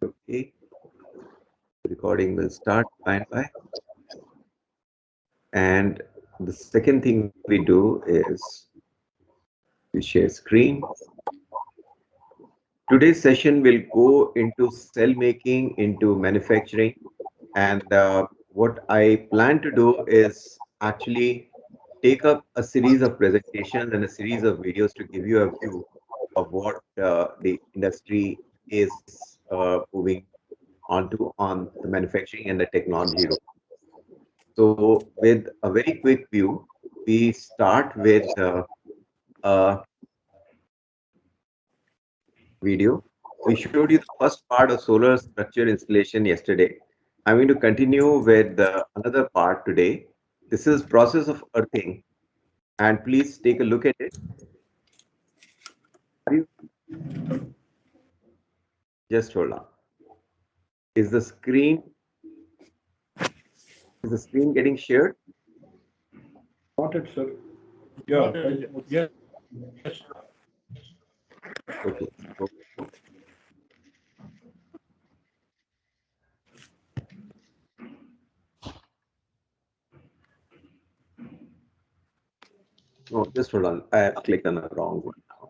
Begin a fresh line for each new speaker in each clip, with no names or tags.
Okay, recording will start by. And the second thing we do is we share screen. Today's session will go into cell making, into manufacturing, and what I plan to do is actually take up a series of presentations and a series of videos to give you a view of what the industry is moving on the manufacturing and the technology role. So, with a very quick view, we start with a video. We showed you the first part of solar structure installation yesterday. I'm going to continue with another part today. This is process of earthing, and please take a look at it. Just hold on. Is the screen is the screen getting shared?
Got it, sir. Yeah. Yes.
Okay. No, just hold on. I have clicked on the wrong one now.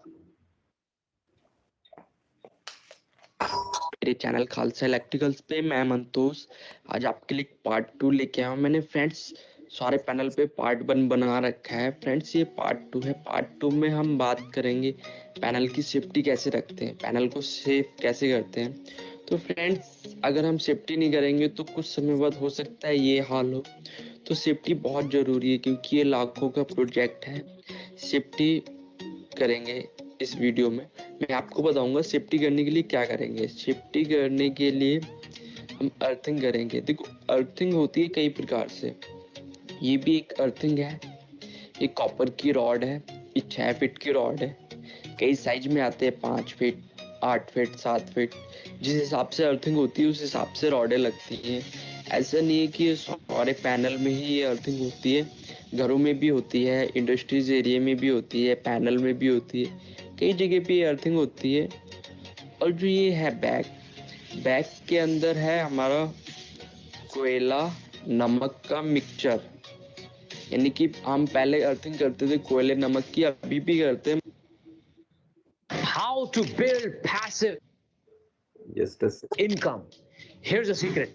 मेरे channel Khalsa electricals पे मैं मंतोष आज आपके लिए part 2 लेके आया हूँ। मैंने फ्रेंड्स सारे पैनल पे पार्ट 1 बना रखा है। फ्रेंड्स ये पार्ट 2 है। पार्ट 2 में हम बात करेंगे पैनल की सेफ्टी कैसे रखते हैं, पैनल को सेफ कैसे करते हैं। तो फ्रेंड्स अगर हम सेफ्टी नहीं करेंगे तो कुछ समय बाद हो सकता है ये हाल हो। तो सेफ्टी बहुत ज़रूरी है क्योंकि ये लाखों का प्रोजेक्ट है। सेफ्टी करेंगे इस वीडियो में। मैं आपको बताऊंगा सेफ्टी करने के लिए क्या करेंगे। सेफ्टी करने के लिए हम अर्थिंग करेंगे। देखो अर्थिंग होती है कई प्रकार से, ये भी एक अर्थिंग है। ये कॉपर की रॉड है, ये 6 फीट की रॉड है। कई साइज में आते हैं 5 फीट, 8 फीट, 7 फीट। जिस हिसाब से अर्थिंग होती है उस हिसाब से रॉडें लगती हैं। ऐसा नहीं है कि सारे पैनल में ही ये अर्थिंग होती है, घरों में भी होती है, इंडस्ट्रीज एरिया में भी होती है, पैनल में भी होती है, कई जगह पे अर्थिंग होती है। और जो ये है बैग के अंदर है हमारा कोयला नमक का मिक्सचर, यानी कि हम पहले अर्थिंग करते थे कोयले नमक की, अभी भी करते हैं।
How to build passive
Just a second.
income. Here's a secret.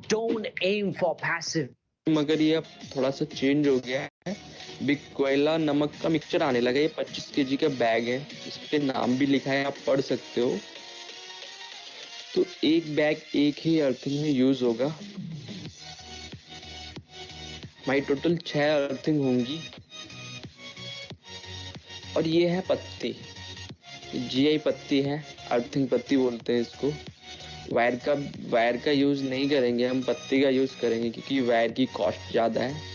Don't aim for passive.
मगर ये अब थोड़ा सा चेंज हो गया है। बिग कोयला नमक का मिक्सचर आने लगा। ये 25 केजी का बैग है, इस पे नाम भी लिखा है, आप पढ़ सकते हो। तो एक बैग एक ही अर्थिंग में यूज होगा। हमारी टोटल 6 अर्थिंग होंगी। और ये है पत्ती, जीआई पत्ती है, अर्थिंग पत्ती बोलते हैं इसको। वायर का यूज नहीं करेंगे हम, पत्ती का यूज करेंगे क्योंकि वायर की कॉस्ट ज़्यादा है।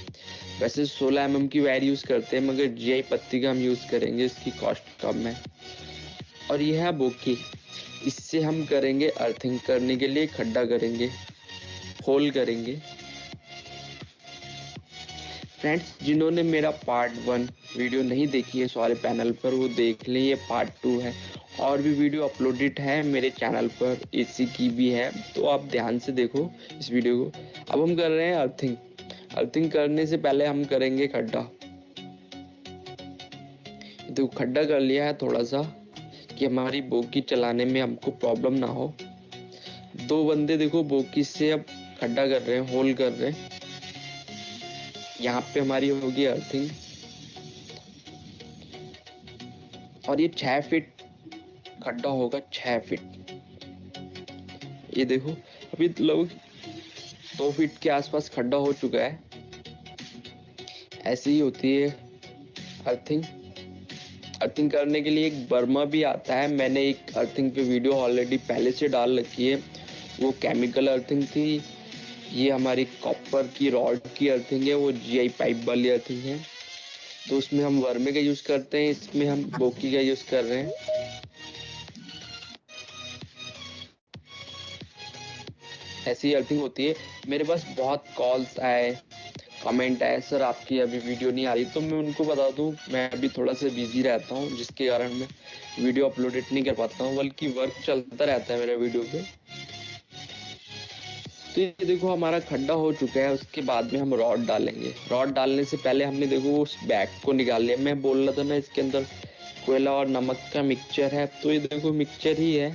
वैसे 16 mm की वायर यूज करते हैं मगर जीआई पत्ती का हम यूज करेंगे, इसकी कॉस्ट कम है। और यह है बोकी, इससे हम करेंगे अर्थिंग करने के लिए खड्डा करेंगे, होल करेंगे। फ्रेंड्स जिन्होंने मेरा पार्ट 1 वीडियो नहीं देखी है सारे पैनल पर, वो देख लें, ये पार्ट 2 है। और भी वीडियो अपलोडेड है मेरे चैनल पर, एसी की भी है, तो आप ध्यान से देखो इस वीडियो को। अब हम कर रहे हैं अर्थिंग। अर्थिंग करने से पहले हम करेंगे खड्डा। तो खड्डा कर लिया है थोड़ा सा कि हमारी बोकी चलाने में हमको प्रॉब्लम ना हो। 2 बंदे देखो बोकी से अब खड्डा कर रहे हैं, होल कर रहे हैं। यहाँ पे हमारी होगी अर्थिंग। और ये 6 फीट खड्डा होगा, 6 फीट। ये देखो अभी लगभग 2 फीट के आसपास खड्डा हो चुका है। ऐसे ही होती है अर्थिंग। अर्थिंग करने के लिए एक बर्मा भी आता है, मैंने एक अर्थिंग पे वीडियो ऑलरेडी पहले से डाल रखी है, वो केमिकल अर्थिंग थी। ये हमारी कॉपर की रॉड की अर्थिंग है, वो जीआई पाइप वाली अर्थिंग है। तो उसमें हम वर्मे का यूज करते हैं, इसमें हम बोकी का यूज कर रहे हैं। ऐसी अर्थिंग होती है। मेरे पास बहुत कॉल्स आए, कमेंट आए, सर आपकी अभी वीडियो नहीं आ रही। तो मैं उनको बता दूं मैं अभी थोड़ा सा बिजी रहता हूं, जिसके कारण मैं वीडियो अपलोडेड नहीं कर पाता हूं, बल्कि वर्क चलता रहता है मेरा वीडियो पे। तो ये देखो हमारा खड्डा हो चुका है। उसके बाद में हम रॉड डालेंगे। रॉड डालने से पहले हमने देखो उस बैग को निकाल लिया। मैं बोल रहा था ना इसके अंदर कोयला और नमक का मिक्सचर है, तो ये देखो मिक्सचर ही है।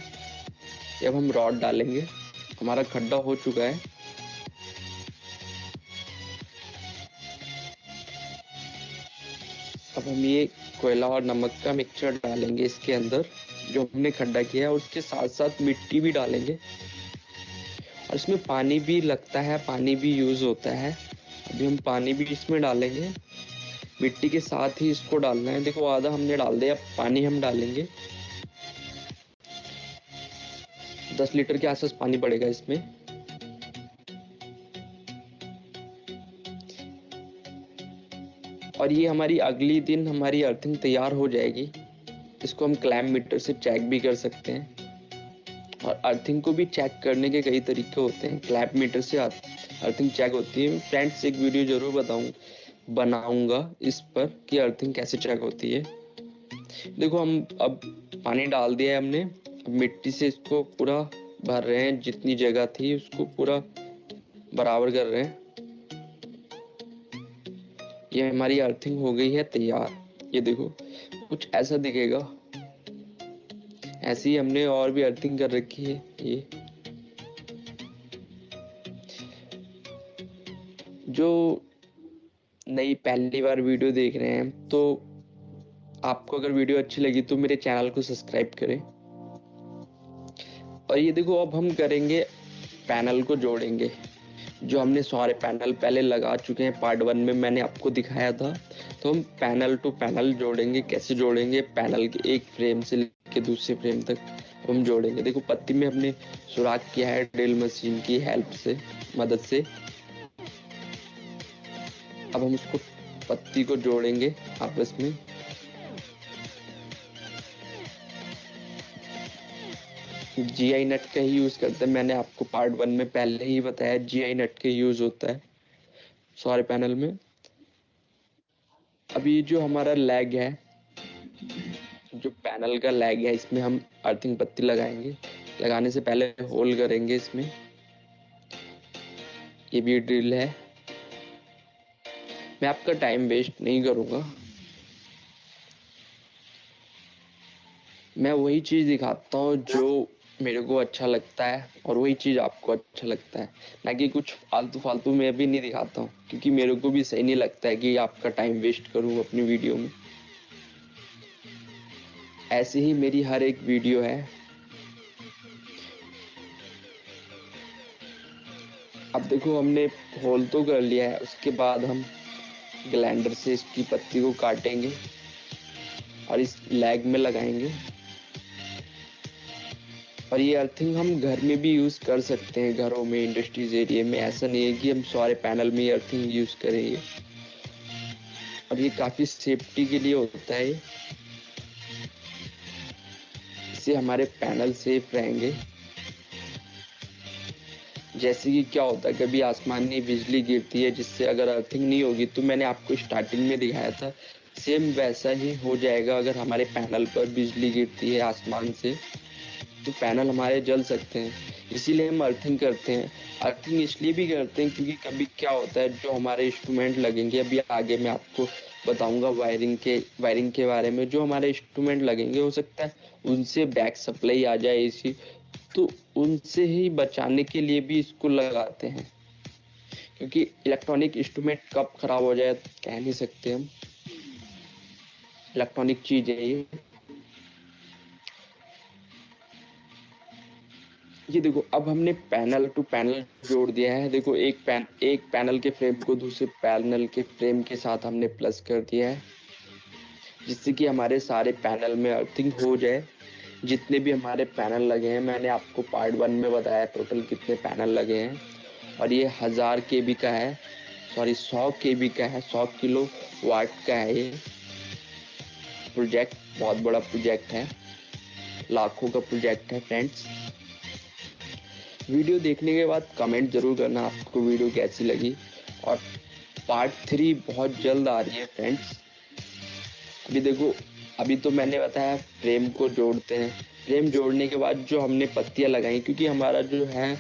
अब हम रॉड डालेंगे। हमारा खड्डा हो चुका है। अब हम ये कोयला और नमक का मिक्सचर डालेंगे इसके अंदर जो हमने खड्डा किया है। उसके साथ साथ मिट्टी भी डालेंगे और इसमें पानी भी लगता है, पानी भी यूज होता है। अभी हम पानी भी इसमें डालेंगे, मिट्टी के साथ ही इसको डालना है। देखो आधा हमने डाल दिया, अब पानी हम डालेंगे। 10 लीटर के आसपास पानी पड़ेगा इसमें। और ये हमारी अगली दिन हमारी अर्थिंग तैयार हो जाएगी। इसको हम क्लैम्प मीटर से चेक भी कर सकते हैं। और अर्थिंग को भी चेक करने के कई तरीके होते हैं। क्लैम्प मीटर से अर्थिंग चेक होती है। फ्रेंड्स एक वीडियो जरूर बनाऊंगा इस पर कि अर्थिंग कैसे चेक होती है। देखो हम अब पानी डाल दिया है हमने। अब मिट्टी से इसको पूरा भर रहे हैं, जितनी जगह थी उसको पूरा बराबर कर रहे हैं। ये हमारी अर्थिंग हो गई है तैयार। ये देखो कुछ ऐसा दिखेगा। ऐसे ही हमने और भी अर्थिंग कर रखी है। ये जो नई पहली बार वीडियो देख रहे हैं, तो आपको अगर वीडियो अच्छी लगी तो मेरे चैनल को सब्सक्राइब करें। और ये देखो अब हम करेंगे, पैनल को जोड़ेंगे। जो हमने सारे पैनल पहले लगा चुके हैं, पार्ट 1 में मैंने आपको दिखाया था। तो हम पैनल टू पैनल जोड़ेंगे। कैसे जोड़ेंगे? पैनल के एक फ्रेम से लेके दूसरे फ्रेम तक हम जोड़ेंगे। देखो पत्ती में हमने सुराख किया है ड्रिल मशीन की हेल्प से, मदद से। अब हम उसको पत्ती को जोड़ेंगे आपस में। जीआई नट का ही यूज करते हैं। मैंने आपको पार्ट 1 में पहले ही बताया जीआई नट का यूज होता है सारे पैनल में। अभी जो हमारा लैग है, जो पैनल का लैग है, इसमें हम अर्थिंग पत्ती लगाएंगे। लगाने से पहले होल करेंगे इसमें। ये भी ड्रिल है। मैं आपका टाइम वेस्ट नहीं करूंगा। मैं वही चीज दिखाता हूँ जो मेरे को अच्छा लगता है और वही चीज आपको अच्छा लगता है, ना कि कुछ फालतू फालतू मैं भी नहीं दिखाता हूँ, क्योंकि मेरे को भी सही नहीं लगता है कि आपका टाइम वेस्ट करूँ अपनी वीडियो में। ऐसे ही मेरी हर एक वीडियो है। अब देखो हमने होल तो कर लिया है। उसके बाद हम ग्लाइंडर से इसकी पत्ती को काटेंगे और इस लैग में लगाएंगे। और ये अर्थिंग हम घर में भी यूज कर सकते हैं, घरों में, इंडस्ट्रीज एरिया में। ऐसा नहीं है कि हम सारे पैनल में अर्थिंग यूज करेंगे। और ये काफी सेफ्टी के लिए होता है। इससे हमारे पैनल सेफ रहेंगे। जैसे कि क्या होता है, कभी आसमानी बिजली गिरती है, जिससे अगर अर्थिंग नहीं होगी, तो मैंने आपको स्टार्टिंग में दिखाया था, सेम वैसा ही हो जाएगा। अगर हमारे पैनल पर बिजली गिरती है आसमान से, तो पैनल हमारे जल सकते हैं। इसीलिए हम अर्थिंग करते हैं। अर्थिंग इसलिए भी करते हैं क्योंकि कभी क्या होता है, जो हमारे इंस्ट्रूमेंट लगेंगे, अभी आगे मैं आपको बताऊंगा वायरिंग के बारे में। जो हमारे इंस्ट्रूमेंट लगेंगे, हो सकता है उनसे बैक सप्लाई आ जाए इसी, तो उनसे ही बचाने के लिए भी इसको लगाते हैं। क्योंकि इलेक्ट्रॉनिक इंस्ट्रूमेंट कब खराब हो जाए कह नहीं सकते हम। इलेक्ट्रॉनिक चीज है ये देखो अब हमने पैनल टू पैनल जोड़ दिया है। देखो एक पैनल के फ्रेम को दूसरे पैनल के फ्रेम के साथ हमने प्लस कर दिया है, जिससे कि हमारे सारे पैनल में अर्थिंग हो जाए। जितने भी हमारे पैनल लगे हैं, मैंने आपको पार्ट 1 में बताया टोटल कितने पैनल लगे हैं। और ये 1000 केबी का है, सॉरी 100 केबी का है, 100 किलो वाट का है। ये प्रोजेक्ट बहुत बड़ा प्रोजेक्ट है, लाखों का प्रोजेक्ट है फ्रेंड्स। वीडियो देखने के बाद कमेंट जरूर करना आपको वीडियो कैसी लगी। और पार्ट 3 बहुत जल्द आ रही है फ्रेंड्स। अभी देखो, अभी तो मैंने बताया फ्रेम को जोड़ते हैं। फ्रेम जोड़ने के बाद जो हमने पत्तियां लगाई, क्योंकि हमारा जो है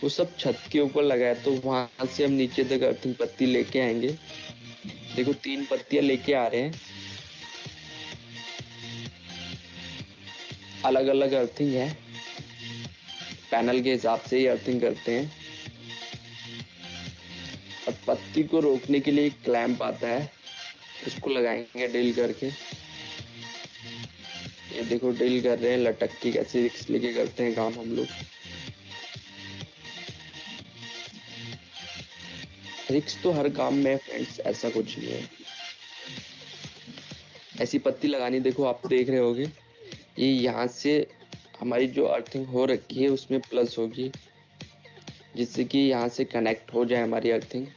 वो सब छत के ऊपर लगा है, तो वहां से हम नीचे तक अर्थिंग पत्ती लेके आएंगे। देखो 3 पत्तियां लेके आ रहे हैं, अलग अलग अर्थिंग है, पैनल के हिसाब से ही अर्थिंग करते हैं। और पत्ती को रोकने के लिए एक क्लैंप आता है, इसको लगाएंगे ड्रिल करके। ये देखो ड्रिल कर रहे हैं, लटक के कैसे रिक्स लेके करते हैं काम हम लोग। रिक्स तो हर काम में है फ्रेंड्स, ऐसा कुछ नहीं है। ऐसी पत्ती लगानी, देखो आप देख रहे होगे, ये यहाँ से हमारी जो अर्थिंग हो रखी है उसमें प्लस होगी, जिससे कि यहाँ से कनेक्ट हो जाए हमारी अर्थिंग।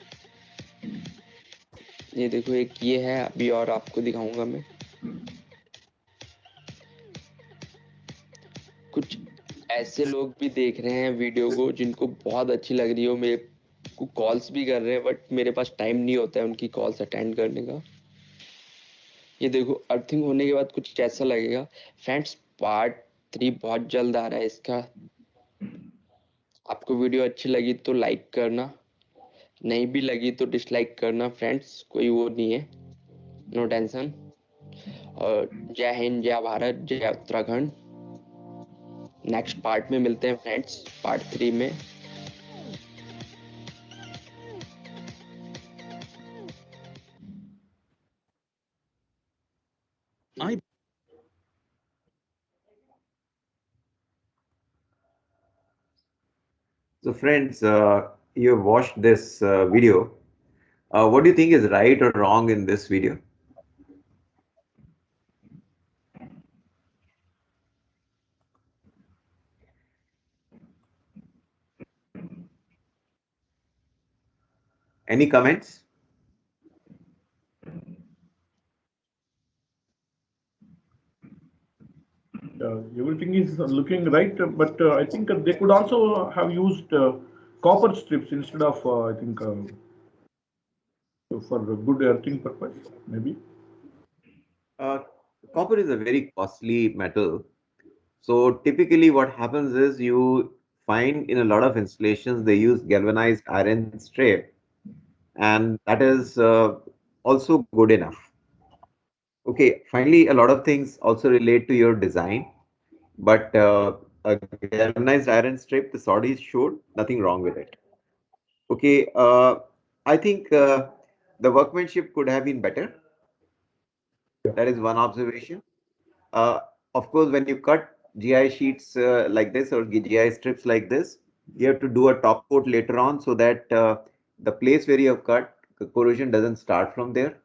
ये देखो एक ये है, अभी और आपको दिखाऊंगा मैं। कुछ ऐसे लोग भी देख रहे हैं वीडियो को जिनको बहुत अच्छी लग रही हो, मेरे को कॉल्स भी कर रहे हैं, बट मेरे पास टाइम नहीं होता है उनकी कॉल्स अटेंड करने का। ये देखो अर्थिंग होने के बाद कुछ ऐसा लगेगा। फ्रेंड्स पार्ट 3 बहुत जल्द आ रहा है इसका। आपको वीडियो अच्छी लगी तो लाइक करना, नहीं भी लगी तो डिसलाइक करना फ्रेंड्स, कोई वो नहीं है, नो टेंशन। और जय हिंद, जय भारत, जय उत्तराखंड। नेक्स्ट पार्ट में मिलते हैं फ्रेंड्स, पार्ट 3 में।
I
So, friends, you have watched this video. What do you think is right or wrong in this video? Any comments?
Everything is looking right, but I think they could also have used copper strips instead of, I think, for good earthing purpose, maybe.
Uh, Copper is a very costly metal. So typically what happens is you find in a lot of installations they use galvanized iron strip, and that is also good enough. Okay, finally a lot of things also relate to your design, but a galvanized iron strip, the Saudis showed nothing wrong with it. Okay, I think the workmanship could have been better. That is one observation. Uh, of course, when you cut GI sheets like this or GI strips like this, you have to do a top coat later on so that the place where you have cut, the corrosion doesn't start from there.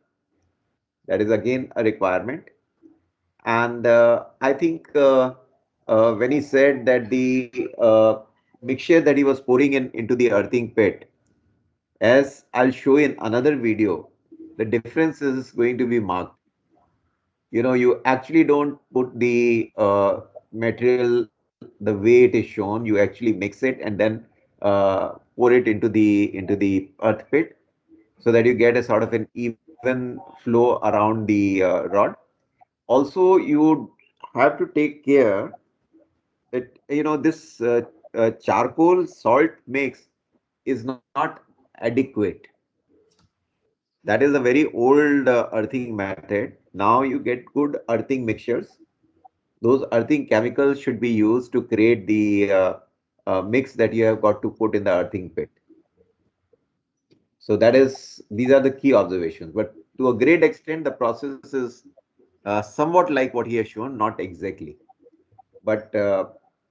That is again a requirement. And I think when he said that the mixture that he was pouring into the earthing pit, as I'll show in another video, the difference is going to be marked. You actually don't put the material the way it is shown. You actually mix it and then pour it into the earth pit so that you get a sort of an even flow around the rod. Also, you have to take care that this charcoal salt mix is not adequate. That is a very old earthing method. Now you get good earthing mixtures. Those earthing chemicals should be used to create the mix that you have got to put in the earthing pit. So these are the key observations. But to a great extent, the process is somewhat like what he has shown, not exactly. But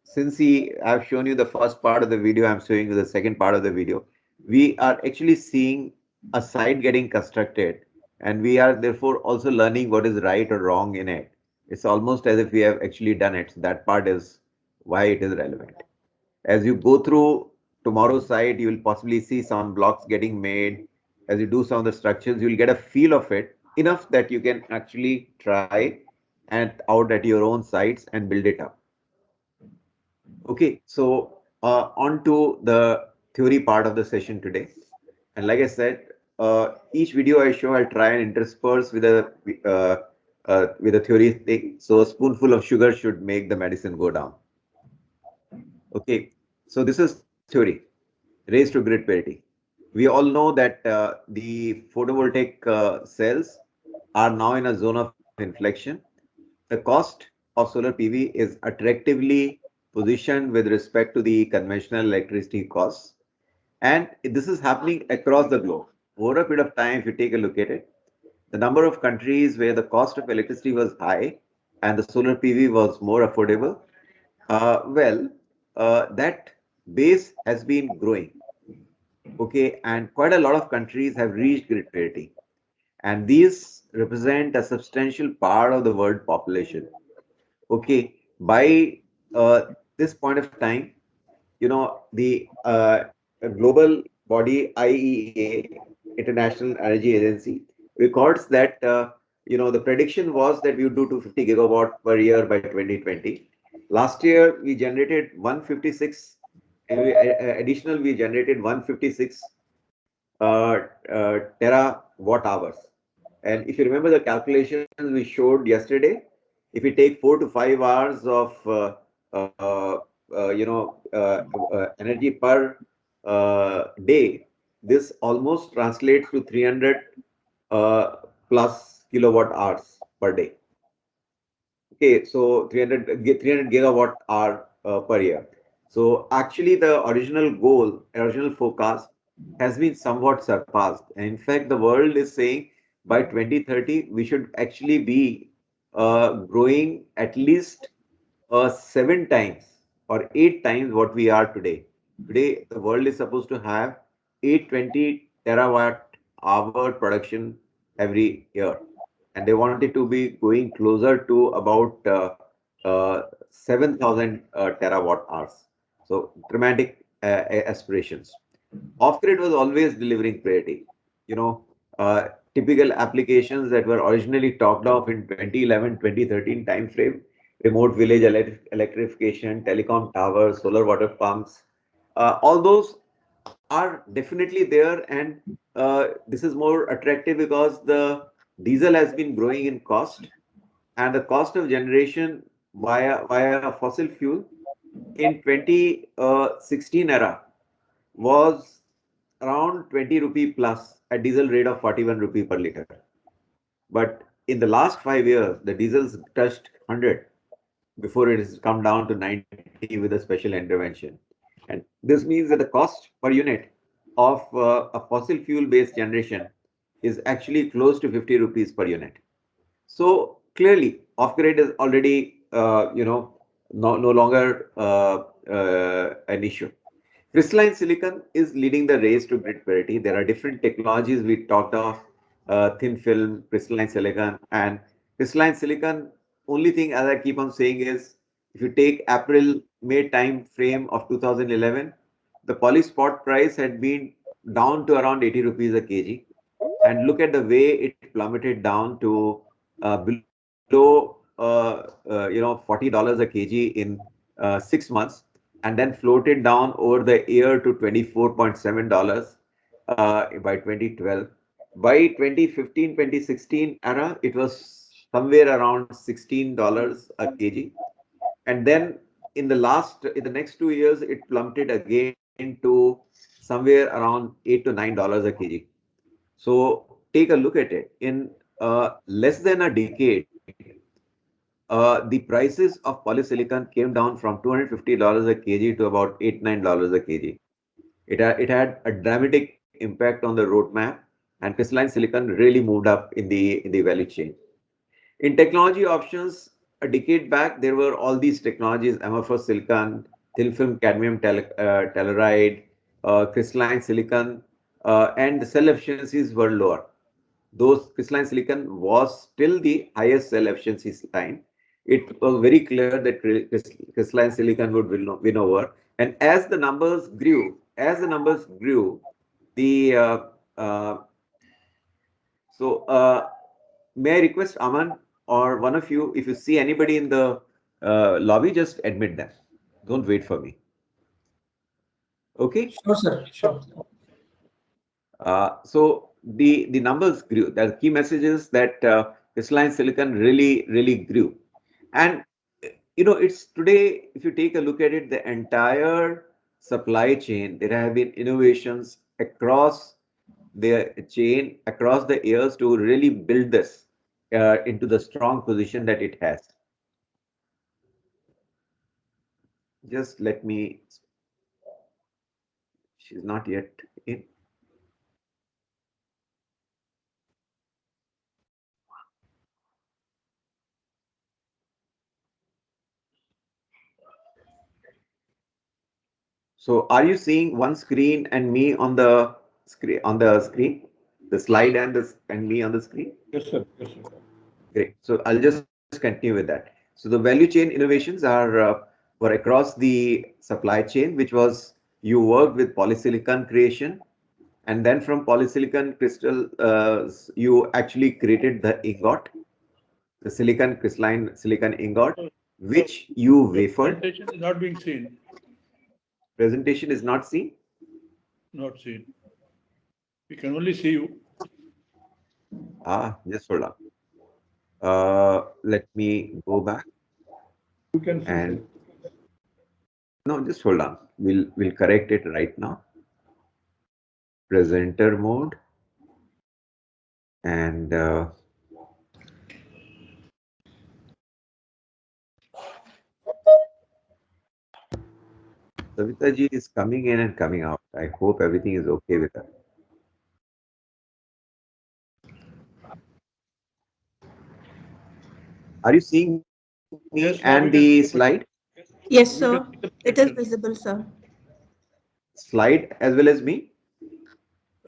since I've shown you the first part of the video, I'm showing you the second part of the video. We are actually seeing a site getting constructed, and we are therefore also learning what is right or wrong in it. It's almost as if we have actually done it. So that part is why it is relevant. As you go through tomorrow's site, you will possibly see some blocks getting made. As you do some of the structures, you'll get a feel of it enough that you can actually try and out at your own sites and build it up. Okay, so on to the theory part of the session today. And like I said, each video I show, I'll try and intersperse with a theory thing. So a spoonful of sugar should make the medicine go down. Okay, so this is theory. race to grid parity. We all know that the photovoltaic cells are now in a zone of inflection. The cost of solar PV is attractively positioned with respect to the conventional electricity costs. And this is happening across the globe. Over a period of time, if you take a look at it, the number of countries where the cost of electricity was high and the solar PV was more affordable, well, that base has been growing. Okay, and quite a lot of countries have reached grid parity, and these represent a substantial part of the world population. Okay, by this point of time, the global body IEA, International Energy Agency, records that the prediction was that we would do 250 gigawatt per year by 2020. Last year we generated 156. Additional, we generated 156 terawatt hours. And if you remember the calculations we showed yesterday, if we take 4 to 5 hours of uh, energy per day, this almost translates to 300 uh, plus kilowatt hours per day. Okay, so 300 gigawatt hour per year. So actually, the original forecast has been somewhat surpassed. And in fact, the world is saying by 2030 we should actually be growing at least 7 times or 8 times what we are today. Today, the world is supposed to have 820 terawatt hour production every year, and they want it to be going closer to about 7,000 terawatt hours. So dramatic aspirations. Off-grid was always delivering priority. You know, typical applications that were originally talked of in 2011, 2013 timeframe, remote village electrification, telecom towers, solar water pumps, all those are definitely there. And this is more attractive because the diesel has been growing in cost, and the cost of generation via fossil fuel in 2016 era was around 20 rupee plus at diesel rate of 41 rupee per liter. But in the last 5 years, the diesels touched 100 before it has come down to 90 with a special intervention. And this means that the cost per unit of a fossil fuel based generation is actually close to 50 rupees per unit. So clearly, off-grid is already, no longer an issue. Crystalline silicon is leading the race to grid parity. There are different technologies we talked of, thin film, crystalline silicon, and crystalline silicon. Only thing, as I keep on saying, is if you take April-May time frame of 2011, the poly spot price had been down to around 80 rupees a kg, and look at the way it plummeted down to below $40 a kg in 6 months, and then floated down over the year to $24.7 by 2012. By 2015, 2016 era, it was somewhere around $16 a kg. And then in the next 2 years, it plummeted again to somewhere around $8 to $9 a kg. So take a look at it. In less than a decade, the prices of polysilicon came down from $250 a kg to about $8 to $9 a kg. It had a dramatic impact on the roadmap, and crystalline silicon really moved up in the value chain. In technology options, a decade back, there were all these technologies: amorphous silicon, thin film cadmium telluride, crystalline silicon, and the cell efficiencies were lower. Those crystalline silicon was still the highest cell efficiency line. It was very clear that crystalline silicon would win over. And as the numbers grew, the so may I request Aman or one of you, if you see anybody in the lobby, just admit them. Don't wait for me. Okay.
Sure, sir. Sure.
So the numbers grew. The key message is that crystalline silicon really grew, and it's today. If you take a look at it, the entire supply chain, there have been innovations across the chain, across the years to really build this into the strong position that it has. Just let me, she's not yet in. So are you seeing one screen and me on the screen, the slide and me on the screen?
Yes, sir. Yes, sir.
Great. So I'll just continue with that. So the value chain innovations are were across the supply chain, which was you worked with polysilicon creation, and then from polysilicon crystal, you actually created the ingot, the silicon crystalline silicon ingot, which you
Your
wafered.
presentation is not being seen.
Presentation is not seen.
Not seen. We can only see you.
Just hold on. Let me go back
You can see, sir.
and no, just hold on. We'll correct it right now. Presenter mode and Savita ji is coming in and coming out. I hope everything is okay with her. Are you seeing me and the
Yes, now we
slide?
can see the
Yes,
we can
sir.
see the
It is
projection.
visible, sir.
Slide as well as me?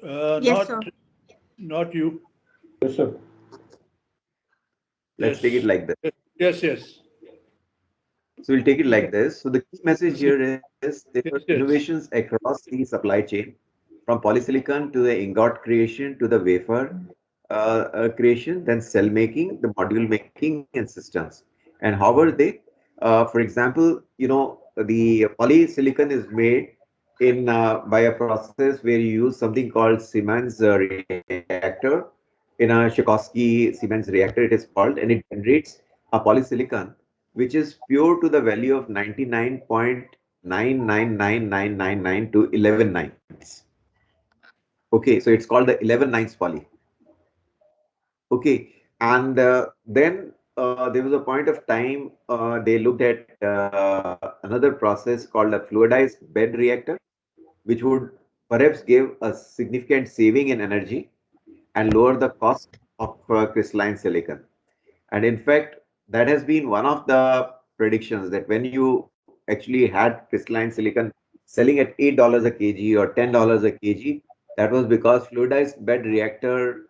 Yes,
Not
sir.
not you. Yes, sir.
Let's take it
Yes.
like this.
Yes, yes.
So we'll take it
We can,
like this. So the key
can
message
see.
here is there were
Yes,
innovations
yes.
across the supply chain, from polysilicon to the ingot creation to the wafer creation, then cell making, the module making, and systems. And how were they? For example, the polysilicon is made in by a process where you use something called Siemens reactor. In a Shikorsky Siemens reactor, it is called, and it generates a polysilicon which is pure to the value of 99.999999 to 11 nines. Okay, so it's called the 11 nines poly. Okay, and then there was a point of time they looked at another process called a fluidized bed reactor, which would perhaps give a significant saving in energy and lower the cost of crystalline silicon. And in fact, that has been one of the predictions that when you actually had crystalline silicon selling at $8 a kg or $10 a kg, that was because fluidized bed reactor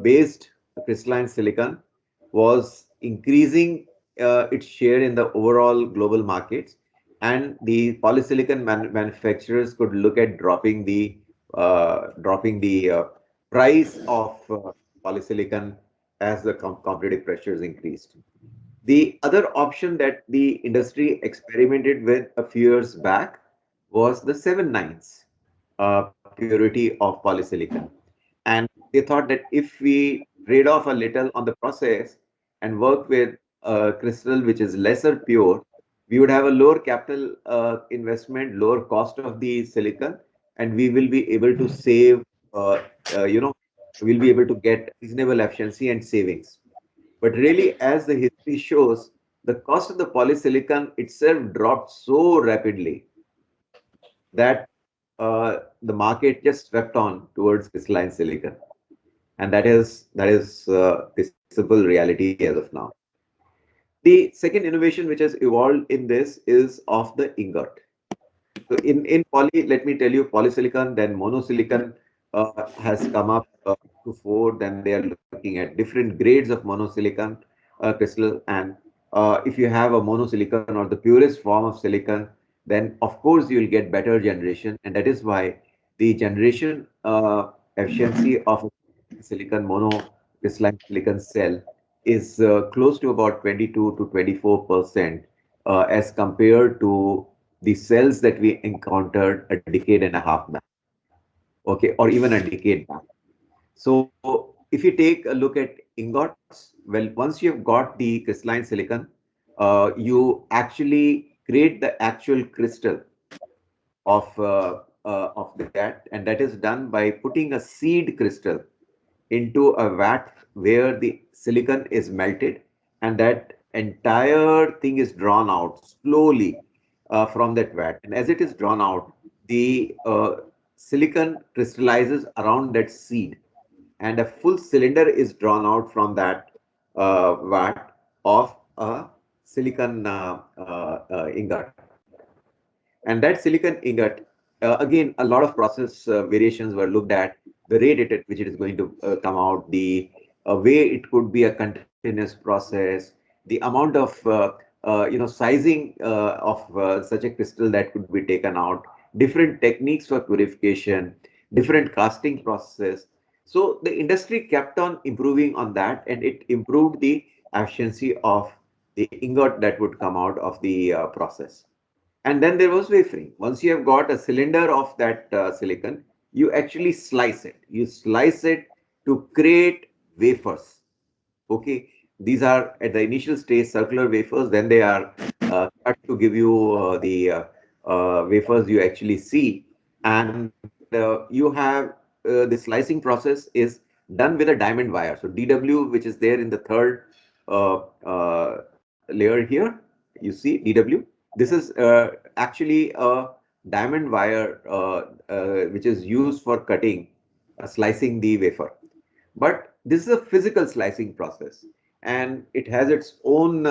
based crystalline silicon was increasing its share in the overall global markets, and the polysilicon manufacturers could look at dropping the price of polysilicon as the competitive pressures increased. The other option that the industry experimented with a few years back was the 7 nines purity of polysilicon. And they thought that if we trade off a little on the process and work with a crystal which is lesser pure, we would have a lower capital investment, lower cost of the silicon, and we will be able to save, uh, you know, we'll be able to get reasonable efficiency and savings. But really, as the history shows, the cost of the polysilicon itself dropped so rapidly that the market just swept on towards crystalline silicon, and that is visible reality as of now. The second innovation which has evolved in this is of the ingot. So in poly, let me tell you, polysilicon, then monosilicon has come up to fore. Then they are looking at different grades of monosilicon crystal. And if you have a monosilicon or the purest form of silicon, then of course you will get better generation. And that is why the generation efficiency of a silicon mono crystalline silicon cell is close to about 22 to 24% as compared to the cells that we encountered a decade and a half back, okay, or even a decade back. So if you take a look at ingots, well, once you have got the crystalline silicon, you actually create the actual crystal of that, and that is done by putting a seed crystal into a vat where the silicon is melted, and that entire thing is drawn out slowly from that vat. And as it is drawn out, the silicon crystallizes around that seed, and a full cylinder is drawn out from that vat of a silicon ingot. And that silicon ingot, again, a lot of process variations were looked at, the rate at which it is going to come out, the way it could be a continuous process, the amount of sizing of such a crystal that could be taken out, different techniques for purification, different casting processes. So the industry kept on improving on that, and it improved the efficiency of the ingot that would come out of the process. And then there was wafering. Once you have got a cylinder of that silicon, you actually slice it. You slice it to create wafers. Okay, these are at the initial stage circular wafers. Then they are cut to give you the wafers you actually see. And you have the slicing process is done with a diamond wire. So DW, which is there in the third layer here, you see DW. This is actually a diamond wire which is used for cutting, slicing the wafer. But this is a physical slicing process, and it has its own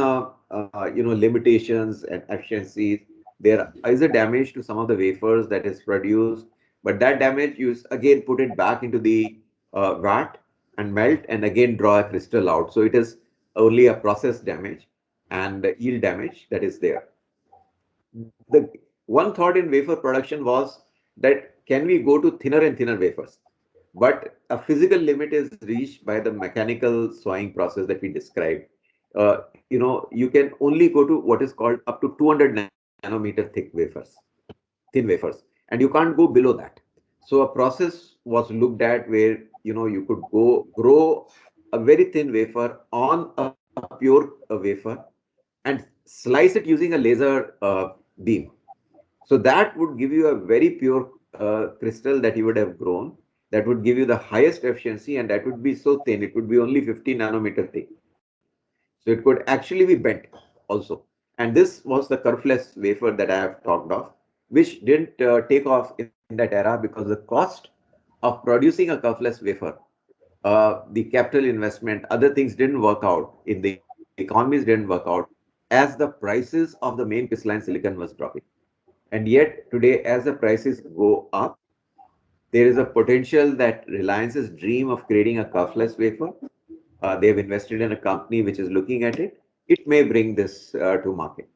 limitations and efficiencies. There is a damage to some of the wafers that is produced, but that damage you again put it back into the vat and melt and again draw a crystal out. So it is only a process damage and yield damage that is there. The one thought in wafer production was that can we go to thinner and thinner wafers? But a physical limit is reached by the mechanical sawing process that we described. You can only go to what is called up to 200 nanometer thick wafers, thin wafers, and you can't go below that. So a process was looked at where you could go grow a very thin wafer on a pure wafer and slice it using a laser beam. So that would give you a very pure crystal that you would have grown. That would give you the highest efficiency, and that would be so thin. It would be only 50 nanometer thick. So it could actually be bent also. And this was the curveless wafer that I have talked of, which didn't take off in that era because the cost of producing a curveless wafer, the capital investment, other things didn't work out in the economies didn't work out as the prices of the main crystalline silicon was dropping. And yet today, as the prices go up, there is a potential that Reliance's dream of creating a cuffless wafer, they have invested in a company which is looking at it. It may bring this to market.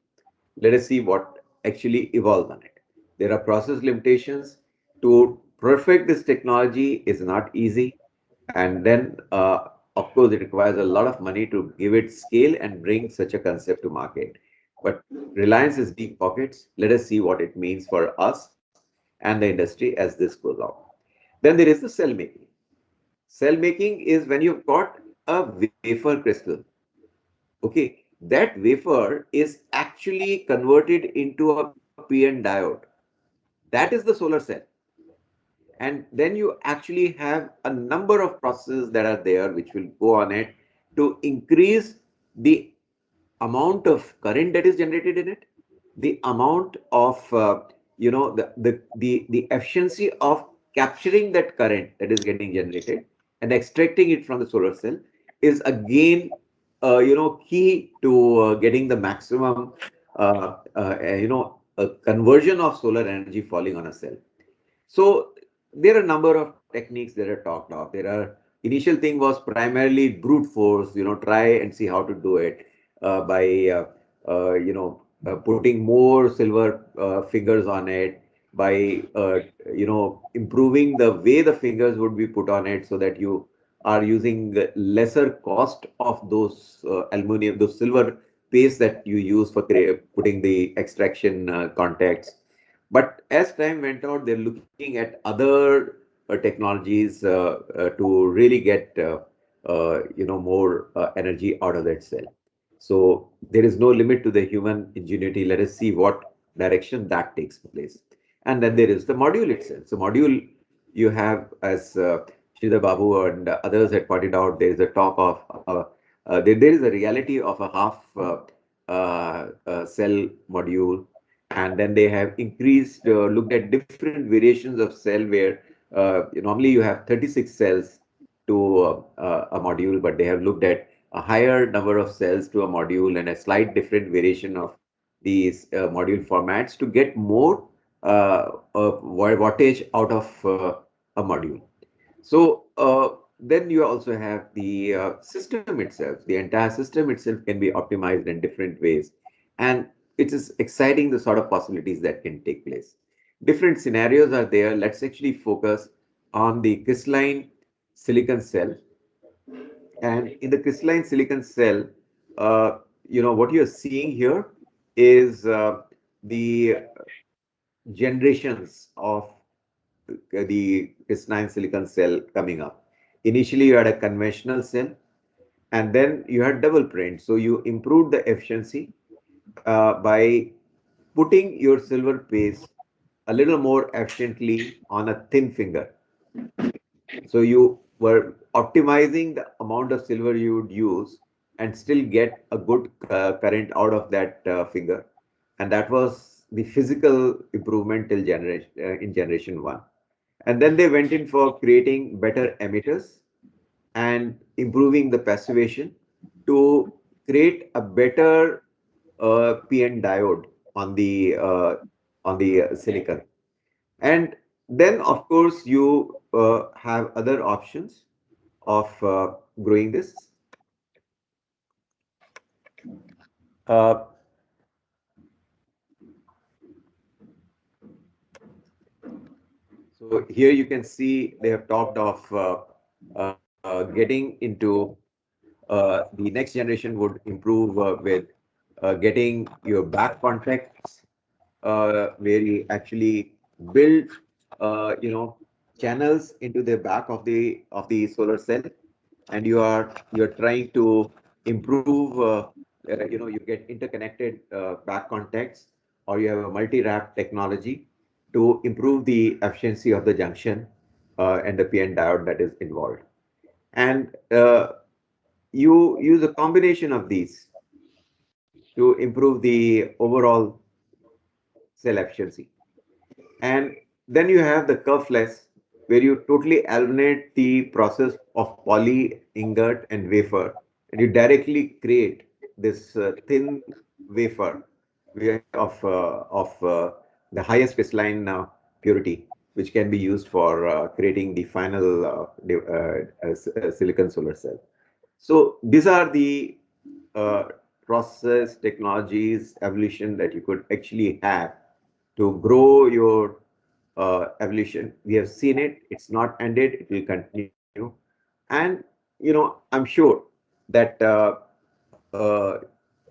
Let us see what actually evolves on it. There are process limitations. To perfect this technology is not easy. And then, of course, it requires a lot of money to give it scale and bring such a concept to market. But Reliance is deep pockets. Let us see what it means for us and the industry as this goes on. Then there is the cell making. Cell making is when you've got a wafer crystal. Okay, that wafer is actually converted into a PN diode. That is the solar cell. And then you actually have a number of processes that are there which will go on it to increase the amount of current that is generated in it, the amount of the efficiency of capturing that current that is getting generated and extracting it from the solar cell is again key to getting the maximum conversion of solar energy falling on a cell. So there are a number of techniques that are talked of. There are initial thing was primarily brute force, try and see how to do it by putting more silver fingers on it, by improving the way the fingers would be put on it so that you are using the lesser cost of those aluminum, those silver paste that you use for putting the extraction contacts. But as time went on, they're looking at other technologies to really get more energy out of that cell. So there is no limit to the human ingenuity. Let us see what direction that takes place. And then there is the module itself. So module, you have, as Sridhar Babu and others had pointed out, there is a talk of there is a reality of a half cell module, and then they have increased, looked at different variations of cell where normally you have 36 cells to a module, but they have looked at a higher number of cells to a module and a slight different variation of these module formats to get more wattage out of a module. So then you also have the system itself. The entire system itself can be optimized in different ways. And it is exciting the sort of possibilities that can take place. Different scenarios are there. Let's actually focus on the crystalline silicon cell. And in the crystalline silicon cell, what you're seeing here is the generations of the crystalline silicon cell coming up. Initially, you had a conventional cell, and then you had double print. So you improved the efficiency by putting your silver paste a little more efficiently on a thin finger. So you were optimizing the amount of silver you would use and still get a good current out of that finger. And that was the physical improvement till in generation one. And then they went in for creating better emitters and improving the passivation to create a better PN diode on the silicon. And then, of course, you have other options of growing this. Uh, so here you can see they have talked of getting into the next generation would improve with getting your back contacts where you actually build channels into the back of the solar cell, and you're trying to improve you get interconnected back contacts, or you have a multi-wrap technology to improve the efficiency of the junction and the PN diode that is involved. And you use a combination of these to improve the overall cell efficiency. And then you have the curveless, where you totally eliminate the process of poly, ingot, and wafer, and you directly create this thin wafer of the highest crystalline purity, which can be used for creating the final silicon solar cell. So these are the uh, process technologies evolution that you could actually have to grow your evolution. We have seen it; it's not ended; it will continue. And I'm sure that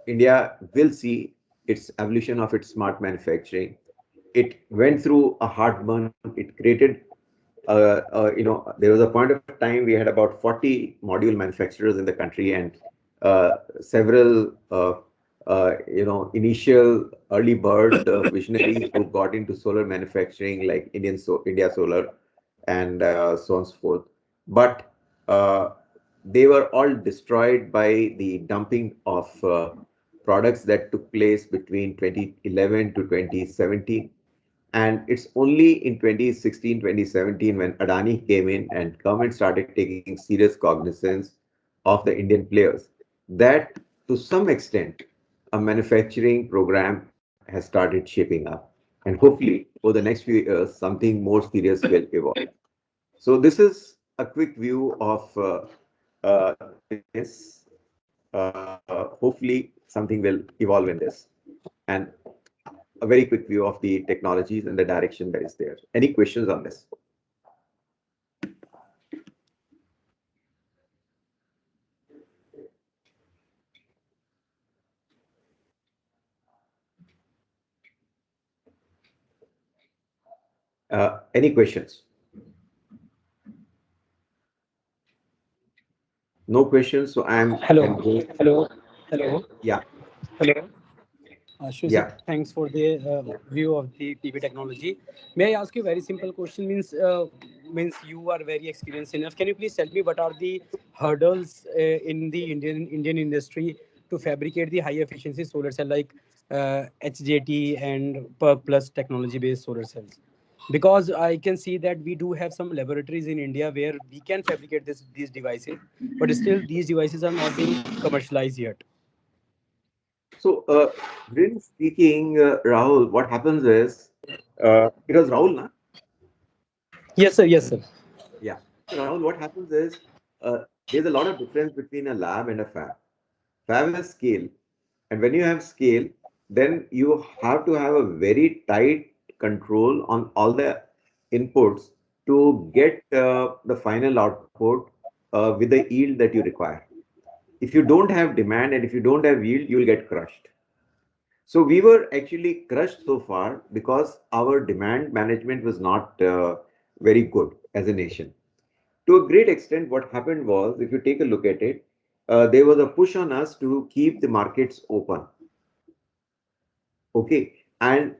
India will see its evolution of its smart manufacturing. It went through a hard burn. It created there was a point of time we had about 40 module manufacturers in the country, and several, initial early bird visionaries who got into solar manufacturing, like India Solar, and so on and so forth. But they were all destroyed by the dumping of products that took place between 2011 to 2017. And it's only in 2016, 2017 when Adani came in and government started taking serious cognizance of the Indian players that to some extent a manufacturing program has started shaping up. And hopefully over the next few years, something more serious will evolve. So this is a quick view of this. Hopefully something will evolve in this. And a very quick view of the technologies and the direction that is there. Any questions on this? Any questions? No questions. So I'm
Hello.
can go.
Hello. Hello.
Yeah.
Hello.
Sure, sir.
Yeah.
Thanks for the view of the PV technology. May I ask you a very simple question? Means you are very experienced enough. Can you please tell me what are the hurdles in the Indian industry to fabricate the high efficiency solar cell like HJT and PERC plus technology based solar cells? Because I can see that we do have some laboratories in India where we can fabricate these devices, but still these devices are not being commercialized yet.
So, really speaking, Rahul, what happens is, it was Rahul, na?
Yes, sir. Yes, sir.
Yeah. So, Rahul, what happens is, there's a lot of difference between a lab and a fab. Fab is scale, and when you have scale, then you have to have a very tight control on all the inputs to get the final output with the yield that you require. If you don't have demand and if you don't have yield, you will get crushed. So we were actually crushed so far because our demand management was not very good as a nation. To a great extent, what happened was, if you take a look at it, there was a push on us to keep the markets open. Okay, and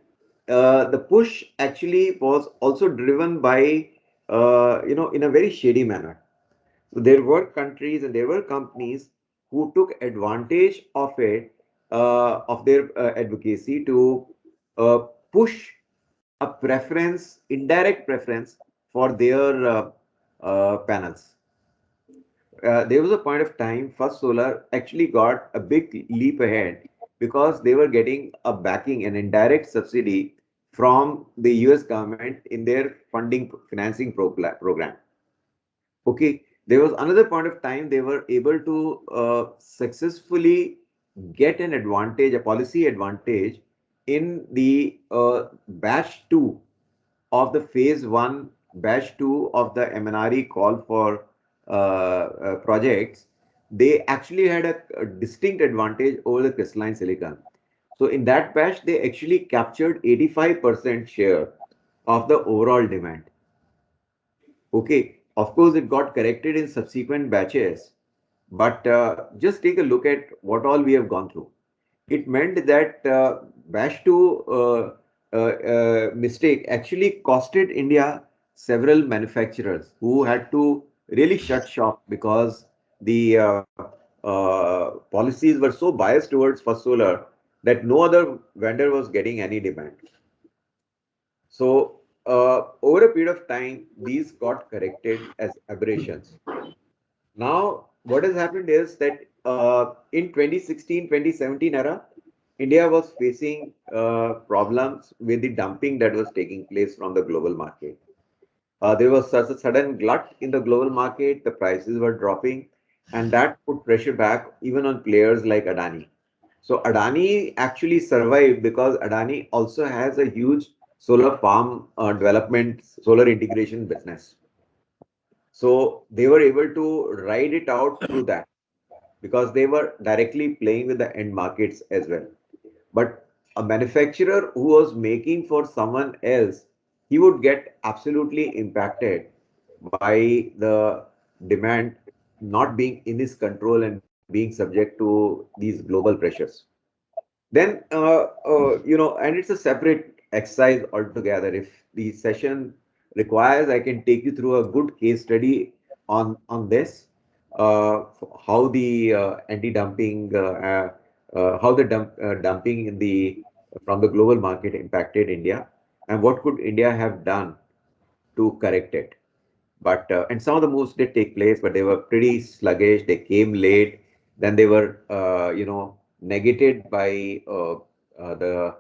the push actually was also driven by, in a very shady manner. So there were countries and there were companies who took advantage of it, of their advocacy to uh, push a preference, indirect preference for their panels. There was a point of time, First Solar actually got a big leap ahead because they were getting a backing, an indirect subsidy from the US government in their funding financing program. Okay, there was another point of time they were able to successfully get an advantage, a policy advantage in the batch two of the phase one, batch two of the MNRE call for projects. They actually had a distinct advantage over the crystalline silicon. So in that batch, they actually captured 85% share of the overall demand. Okay, of course, it got corrected in subsequent batches, but just take a look at what all we have gone through. It meant that batch 2 mistake actually costed India several manufacturers who had to really shut shop because the policies were so biased towards First Solar that no other vendor was getting any demand. So, over a period of time, these got corrected as aberrations. Now, what has happened is that in 2016, 2017 era, India was facing problems with the dumping that was taking place from the global market. There was such a sudden glut in the global market, the prices were dropping, and that put pressure back even on players like Adani. So Adani actually survived because Adani also has a huge solar farm development, solar integration business. So they were able to ride it out through that because they were directly playing with the end markets as well. But a manufacturer who was making for someone else, he would get absolutely impacted by the demand not being in his control and being subject to these global pressures. Then, and it's a separate exercise altogether. If the session requires, I can take you through a good case study on this, how the anti-dumping, how the dumping in the from the global market impacted India, and what could India have done to correct it. But and some of the moves did take place, but they were pretty sluggish. They came late. Then they were, negated by the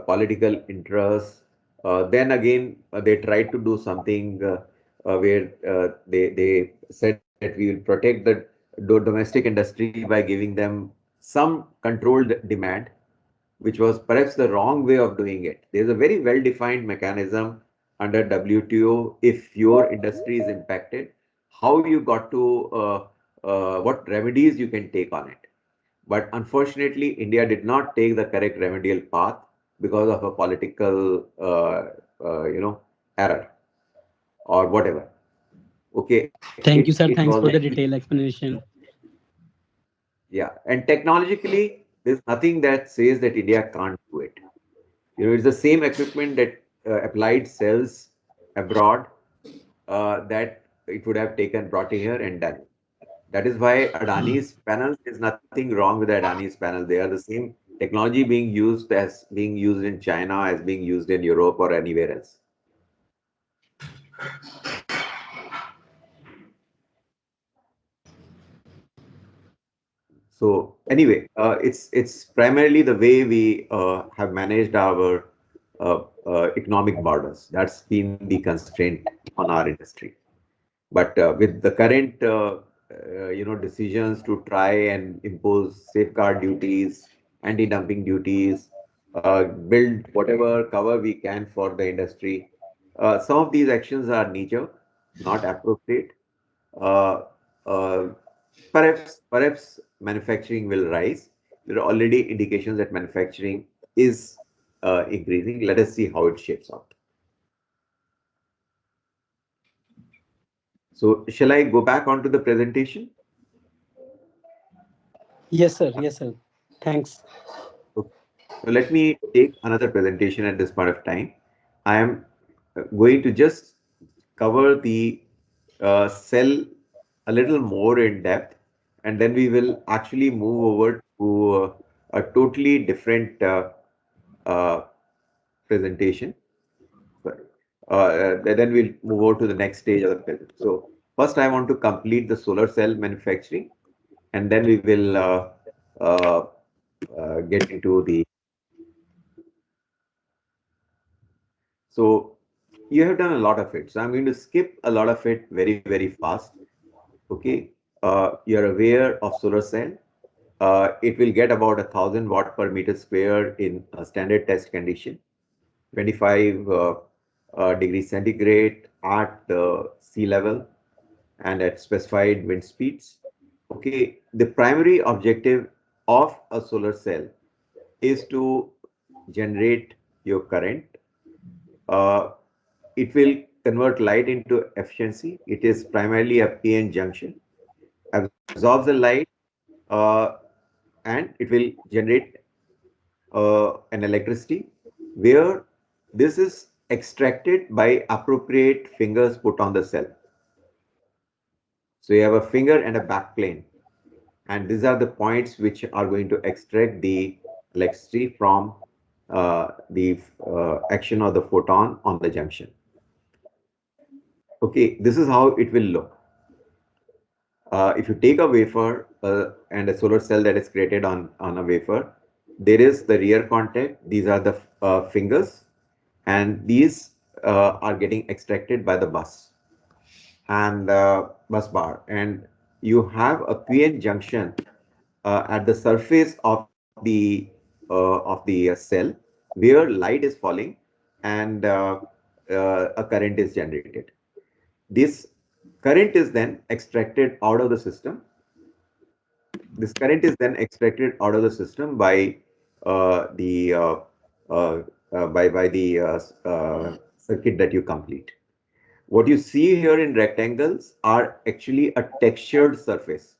political interests. Then again, they tried to do something where they said that we will protect the domestic industry by giving them some controlled demand, which was perhaps the wrong way of doing it. There's a very well-defined mechanism under WTO if your industry is impacted, how you got to, what remedies you can take on it. But unfortunately, India did not take the correct remedial path because of a political, error or whatever. Okay,
Thank you,
it
sir.
was
Thanks for the
actually,
detailed explanation.
yeah, and technologically, there's nothing that says that India can't do it. It's the same equipment that Applied sells abroad that it would have taken, brought here and done. That is why Adani's panels, there's nothing wrong with Adani's panels. They are the same technology being used as being used in China, as being used in Europe or anywhere else. So anyway, it's primarily the way we have managed our economic borders. That's been the constraint on our industry. But with the current, decisions to try and impose safeguard duties, anti-dumping duties, build whatever cover we can for the industry, some of these actions are knee-jerk, not appropriate. Uh, uh, perhaps manufacturing will rise. There are already indications that manufacturing is increasing. Let us see how it shapes out. So, shall I go back onto the presentation?
Yes, sir. Yes, sir. Thanks.
Okay. So let me take another presentation at this point of time. I am going to just cover the cell a little more in depth, and then we will actually move over to a totally different uh, presentation. Sorry. Then we'll move over to the next stage of the presentation. So first, I want to complete the solar cell manufacturing, and then we will uh, get into the. So you have done a lot of it. So I'm going to skip a lot of it very, very fast. Okay. You're aware of solar cell. It will get about 1,000 watt per meter square in a standard test condition, 25 degrees centigrade at sea level and at specified wind speeds. Okay. The primary objective of a solar cell is to generate your current. Uh, it will convert light into efficiency. It is primarily a PN junction, absorbs the light, uh, and it will generate an electricity where this is extracted by appropriate fingers put on the cell. So you have a finger and a back plane, and these are the points which are going to extract the electricity from the action of the photon on the junction. Okay, this is how it will look. If you take a wafer and a solar cell that is created on a wafer, there is the rear contact. These are the fingers, and these are getting extracted by the bus and bus bar. And you have a PN junction at the surface of the cell where light is falling and a current is generated. This current is then extracted out of the system. This current is then extracted out of the system by the by the circuit that you complete. What you see here in rectangles are actually a textured surface.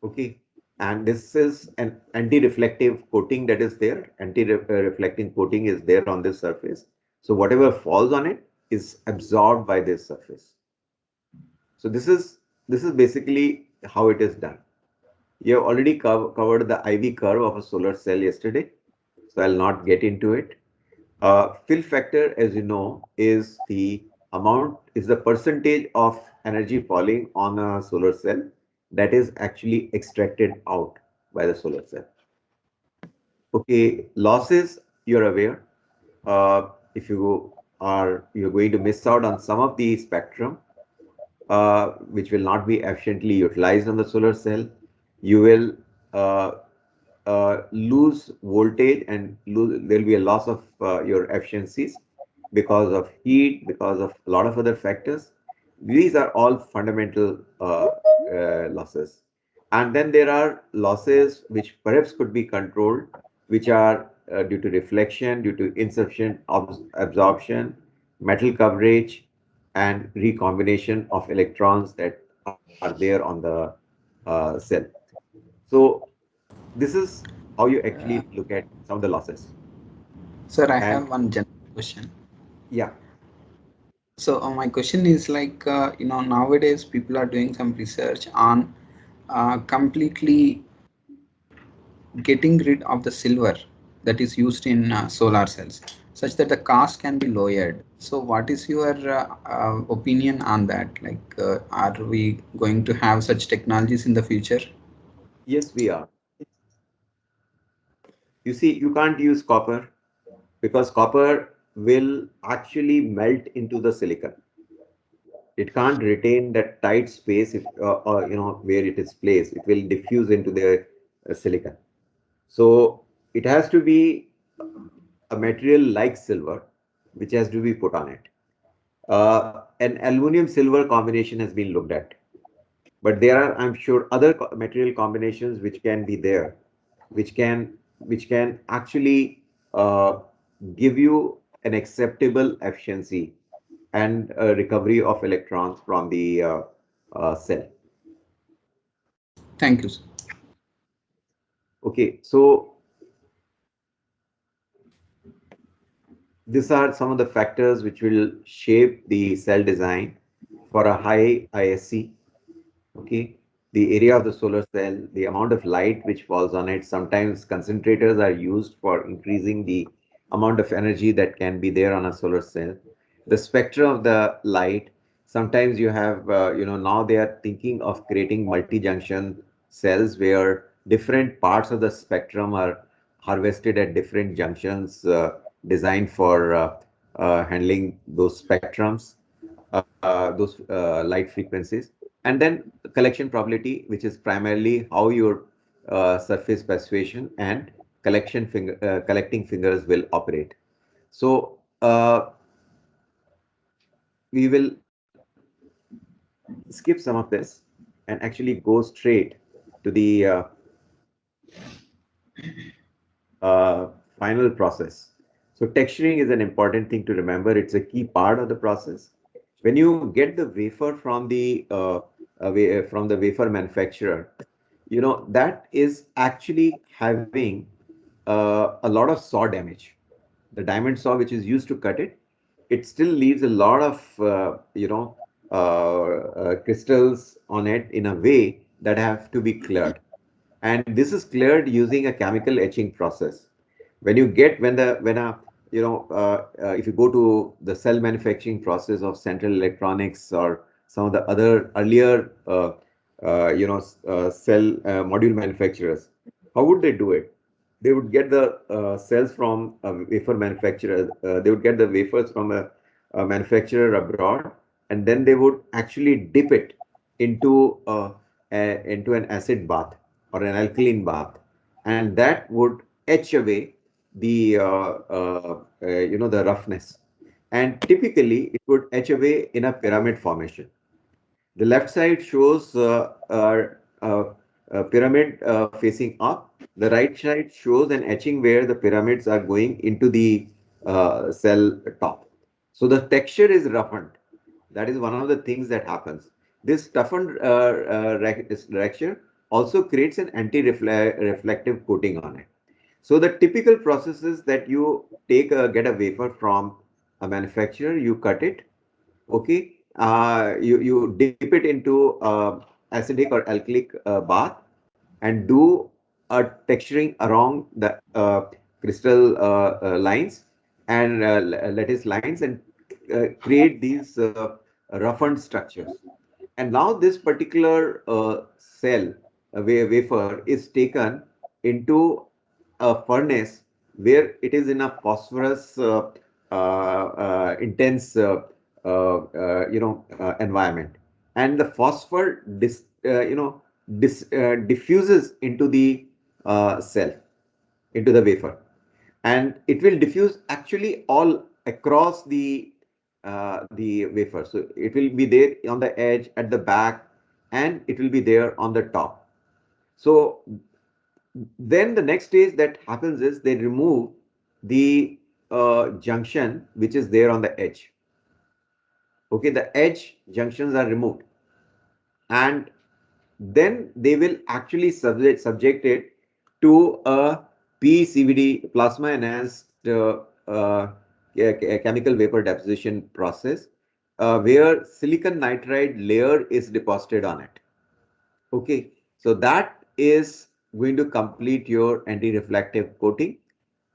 Okay, and this is an anti-reflective coating that is there. Anti-reflecting coating is there on this surface. So whatever falls on it is absorbed by this surface. So this is basically how it is done. You have already covered the IV curve of a solar cell yesterday, so I'll not get into it. Fill factor, as you know, is the percentage of energy falling on a solar cell that is actually extracted out by the solar cell. Okay, losses, you're aware. If you're going to miss out on some of the spectrum, which will not be efficiently utilized on the solar cell. You will uh, lose voltage and there'll be a loss of your efficiencies because of heat, because of a lot of other factors. These are all fundamental losses. And then there are losses which perhaps could be controlled, which are due to reflection, due to insufficient absorption, metal coverage, and recombination of electrons that are there on the cell. So this is how you actually look at some of the losses.
Sir, I
And
have one general question.
yeah,
So my question is like, nowadays people are doing some research on completely getting rid of the silver that is used in solar cells, such that the cost can be lowered. So what is your opinion on that? Like, are we going to have such technologies in the future?
yes, we are. You see, you can't use copper because copper will actually melt into the silicon. It can't retain that tight space if or where it is placed. It will diffuse into the silicon. So it has to be a material like silver, which has to be put on it. An aluminum silver combination has been looked at, but there are, I'm sure, other material combinations which can be there, which can actually uh, give you an acceptable efficiency and recovery of electrons from the cell.
Thank you, sir.
Okay, so these are some of the factors which will shape the cell design for a high ISC. Okay, the area of the solar cell, the amount of light which falls on it. Sometimes concentrators are used for increasing the amount of energy that can be there on a solar cell. The spectrum of the light. Sometimes you have, now they are thinking of creating multi-junction cells where different parts of the spectrum are harvested at different junctions, designed for handling those spectrums, those light frequencies. And then collection probability, which is primarily how your surface persuasion and collecting fingers will operate. So we will skip some of this and actually go straight to the final process. So texturing is an important thing to remember. It's a key part of the process. When you get the wafer from the wafer manufacturer, that is actually having a lot of saw damage. The diamond saw which is used to cut it, it still leaves a lot of crystals on it in a way that have to be cleared. And this is cleared using a chemical etching process. When if you go to the cell manufacturing process of Central Electronics or some of the other earlier cell module manufacturers, how would they do it? They would get the cells from a wafer manufacturer. They would get the wafers from a manufacturer abroad, and then they would actually dip it into into an acid bath or an alkaline bath, and that would etch away the the roughness. And typically, it would etch away in a pyramid formation. The left side shows a pyramid facing up. The right side shows an etching where the pyramids are going into the cell top. So the texture is roughened. That is one of the things that happens. This toughened texture also creates an anti-reflective coating on it. So the typical process is that you get a wafer from a manufacturer, you cut it, okay, you dip it into acidic or alkalic bath and do a texturing around the crystal lines and lattice lines and create these roughened structures. And now this particular cell wafer is taken into a furnace where it is in a phosphorus intense environment, and the phosphor diffuses into the cell, into the wafer, and it will diffuse actually all across the wafer. So it will be there on the edge, at the back, and it will be there on the top. So then the next stage that happens is they remove the junction which is there on the edge. Okay, the edge junctions are removed, and then they will actually subject it to a PCVD, plasma enhanced chemical vapor deposition process, where silicon nitride layer is deposited on it. Okay, so that is going to complete your anti-reflective coating,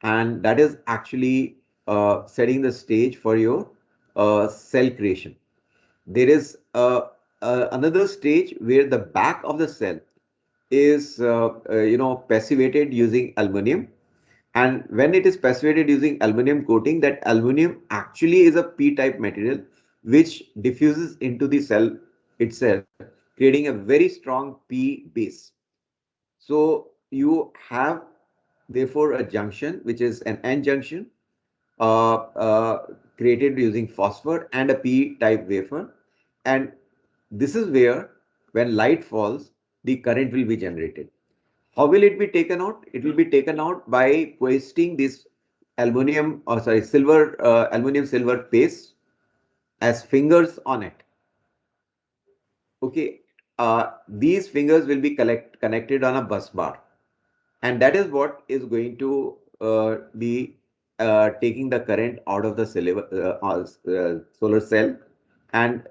and that is actually setting the stage for your cell creation. There is another stage where the back of the cell is passivated using aluminum, and when it is passivated using aluminum coating, that aluminum actually is a p-type material which diffuses into the cell itself, creating a very strong p base. So you have therefore a junction which is an n junction, uh, uh, created using phosphor and a p-type wafer, and this is where, when light falls, the current will be generated. How will it be taken out? It will be taken out by pasting this aluminum silver paste as fingers on it. Okay, these fingers will be connected on a bus bar, and that is what is going to be taking the current out of the solar cell. And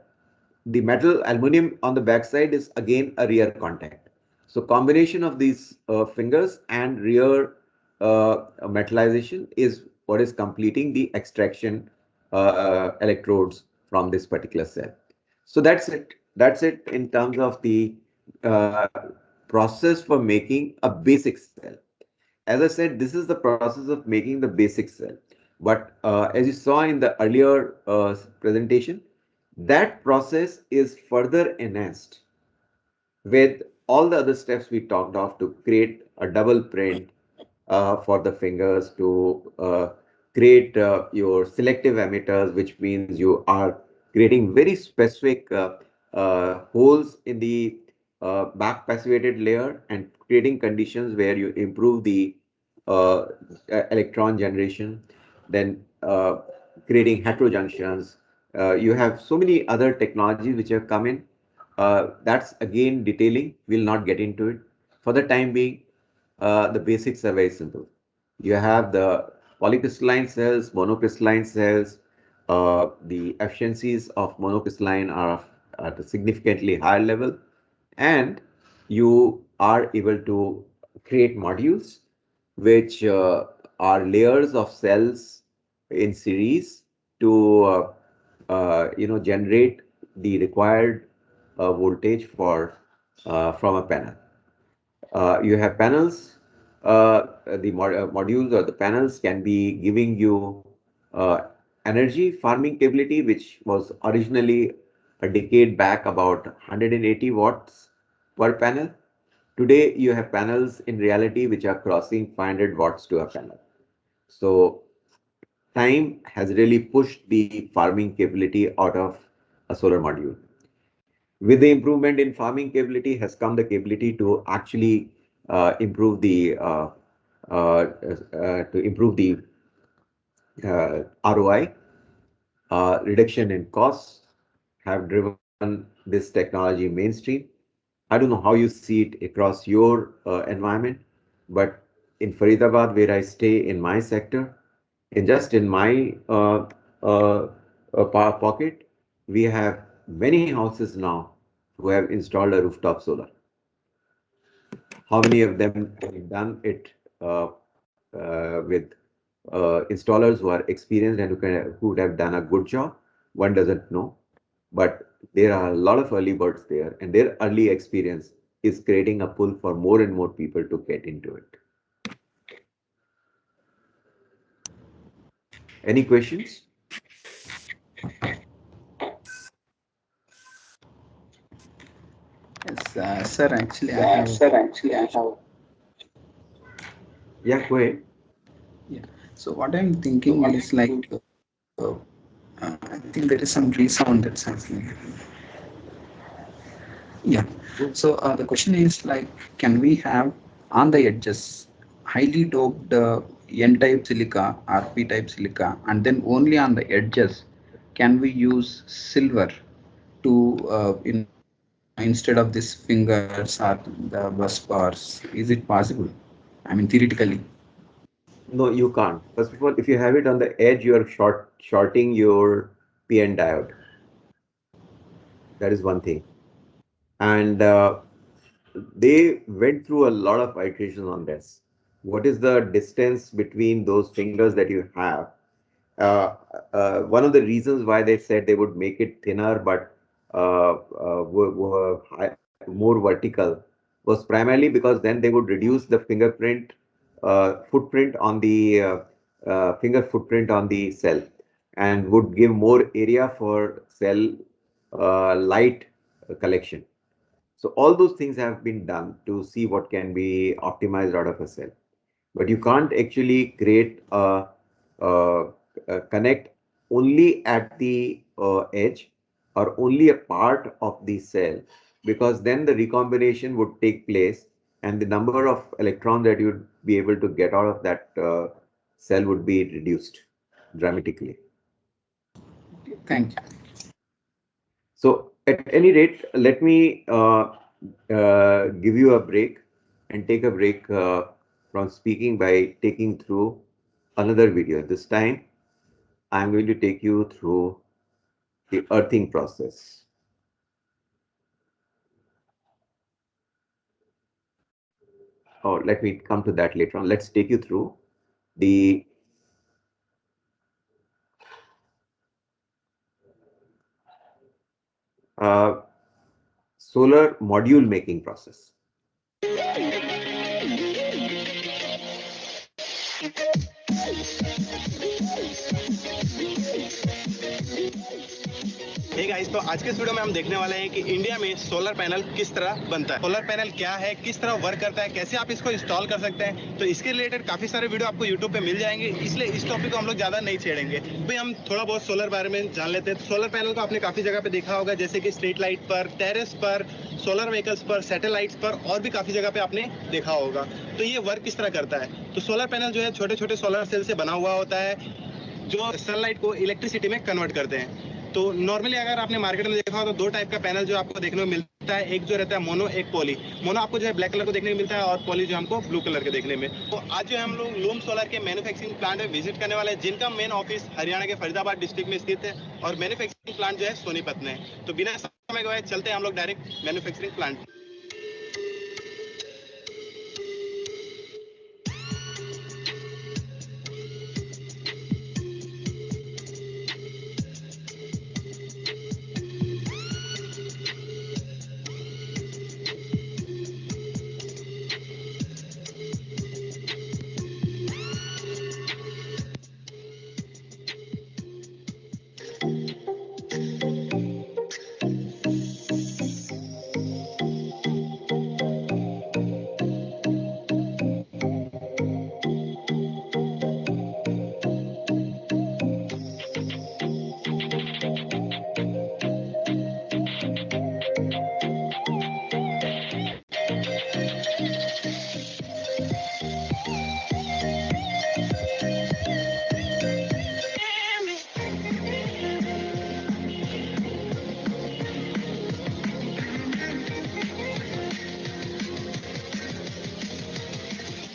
the metal aluminum on the backside is again a rear contact. So combination of these fingers and rear metallization is what is completing the extraction electrodes from this particular cell. So that's it. That's it in terms of the uh, process for making a basic cell. As I said, this is the process of making the basic cell. But as you saw in the earlier presentation, that process is further enhanced with all the other steps we talked of to create a double print for the fingers, to create your selective emitters, which means you are creating very specific holes in the back passivated layer and creating conditions where you improve the uh, electron generation, then creating heterojunctions. You have so many other technologies which have come in. That's again detailing. We'll not get into it. For the time being, the basics are very simple. You have the polycrystalline cells, monocrystalline cells. The efficiencies of monocrystalline are at a significantly higher level, and you are able to create modules which are layers of cells in series to generate the required voltage for from a panel. You have panels. The modules or the panels can be giving you energy farming capability, which was originally a decade back about 180 watts per panel. Today, you have panels in reality which are crossing 500 watts to a panel. So time has really pushed the farming capability out of a solar module. With the improvement in farming capability has come the capability to actually improve the ROI. Reduction in costs have driven this technology mainstream. I don't know how you see it across your environment, but in Faridabad, where I stay in my sector, in just in my pocket, we have many houses now who have installed a rooftop solar. How many of them have done it with installers who are experienced and who would have done a good job? One doesn't know. But there are a lot of early birds there, and their early experience is creating a pull for more and more people to get into it. Any questions?
Yes, sir. Actually, I have.
Yeah, go ahead.
Yeah. So what I'm thinking is like, I think there is some resound that's happening. Yeah. So the question is like, can we have on the edges highly doped N-type silica or P-type silica, and then only on the edges can we use silver to instead of these fingers or the bus bars? Is it possible? I mean, theoretically.
No, you can't. First of all, if you have it on the edge, you are shorting your PN diode. That is one thing. And they went through a lot of iterations on this. What is the distance between those fingers that you have? One of the reasons why they said they would make it thinner but more vertical was primarily because then they would reduce the fingerprint footprint on the finger footprint on the cell and would give more area for cell light collection. So all those things have been done to see what can be optimized out of a cell. But you can't actually create a connect only at the edge or only a part of the cell, because then the recombination would take place and the number of electrons that you'd be able to get out of that cell would be reduced dramatically.
Thank you.
So at any rate, let me give you a break and take a break from speaking by taking through another video. This time, I'm going to take you through the earthing process. Oh, let me come to that later on. Let's take you through the uh, solar module making process.
Hey guys, तो आज के इस video में हम देखने वाले हैं कि इंडिया में सोलर पैनल किस तरह बनता है, सोलर पैनल क्या है, किस तरह वर्क करता है, कैसे आप इसको इंस्टॉल कर सकते हैं। तो इसके रिलेटेड काफी सारे वीडियो आपको यूट्यूब पे मिल जाएंगे, इसलिए इस टॉपिक को हम लोग ज्यादा नहीं छेड़ेंगे। भाई हम थोड़ा बहुत सोलर बारे में जान लेते हैं। सोलर पैनल को आपने काफी जगह पे देखा होगा, जैसे कि स्ट्रीट लाइट पर, टेरेस पर, सोलर व्हीकल्स पर, सैटेलाइट्स पर और भी काफी जगह पे आपने देखा होगा। तो ये वर्क किस तरह करता है? तो सोलर पैनल जो है छोटे छोटे सोलर सेल से बना हुआ होता है जो सनलाइट को इलेक्ट्रिसिटी में कन्वर्ट करते हैं। तो नॉर्मली अगर आपने मार्केट में देखा हो तो दो टाइप का पैनल जो आपको देखने को मिलता है, एक जो रहता है मोनो, एक पॉली। मोनो आपको जो है ब्लैक कलर को देखने को मिलता है और पॉली जो हमको ब्लू कलर के देखने में। तो आज जो है हम लोग लूम सोलर के मैन्युफैक्चरिंग प्लांट में विजिट करने वाले हैं, जिनका मेन ऑफिस हरियाणा के फरीदाबाद डिस्ट्रिक्ट में स्थित है और मैन्युफैक्चरिंग प्लांट जो है सोनीपत में है। तो बिना समय गवाए चलते हैं हम लोग direct manufacturing plant.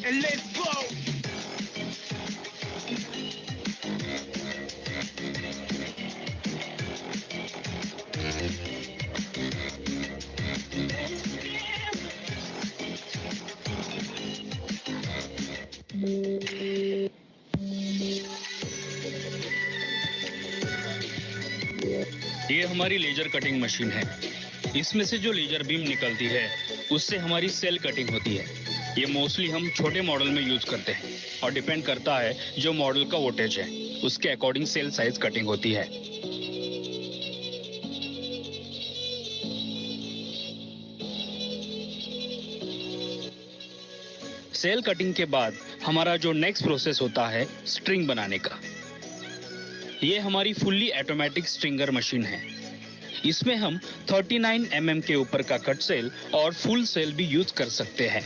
Let's go!
ये हमारी लेजर कटिंग मशीन है। इसमें से जो लेजर बीम निकलती है उससे हमारी सेल कटिंग होती है। ये मोस्टली हम छोटे मॉडल में यूज करते हैं और डिपेंड करता है जो मॉडल का वोल्टेज है उसके अकॉर्डिंग सेल साइज कटिंग होती है। सेल कटिंग के बाद हमारा जो नेक्स्ट प्रोसेस होता है स्ट्रिंग बनाने का। ये हमारी फुल्ली ऑटोमेटिक स्ट्रिंगर मशीन है। इसमें हम 39 mm के ऊपर का कट सेल और फुल सेल भी यूज कर सकते हैं।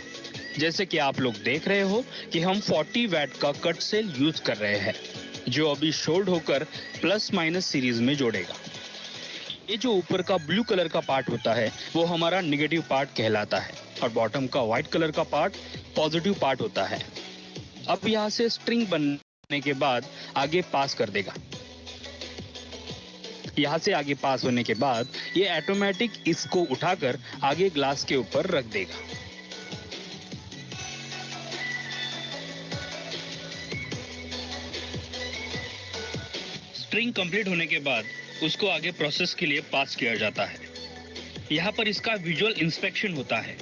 जैसे कि आप लोग देख रहे हो कि हम 40 वैट का कट सेल यूज कर रहे हैं, जो अभी शोल्ड होकर प्लस माइनस सीरीज में जोड़ेगा। ये जो ऊपर का ब्लू कलर का पार्ट होता है वो हमारा नेगेटिव पार्ट कहलाता है। और बॉटम का व्हाइट कलर का पार्ट पॉजिटिव पार्ट होता है। अब यहाँ से स्ट्रिंग बनने के बाद आगे पास कर देगा। यहाँ से आगे पास होने के बाद ये ऑटोमेटिक इसको उठाकर आगे ग्लास के ऊपर रख देगा। स्ट्रिंग कंप्लीट होने के बाद उसको आगे प्रोसेस के लिए पास किया जाता है। यहाँ पर इसका विजुअल इंस्पेक्शन होता है।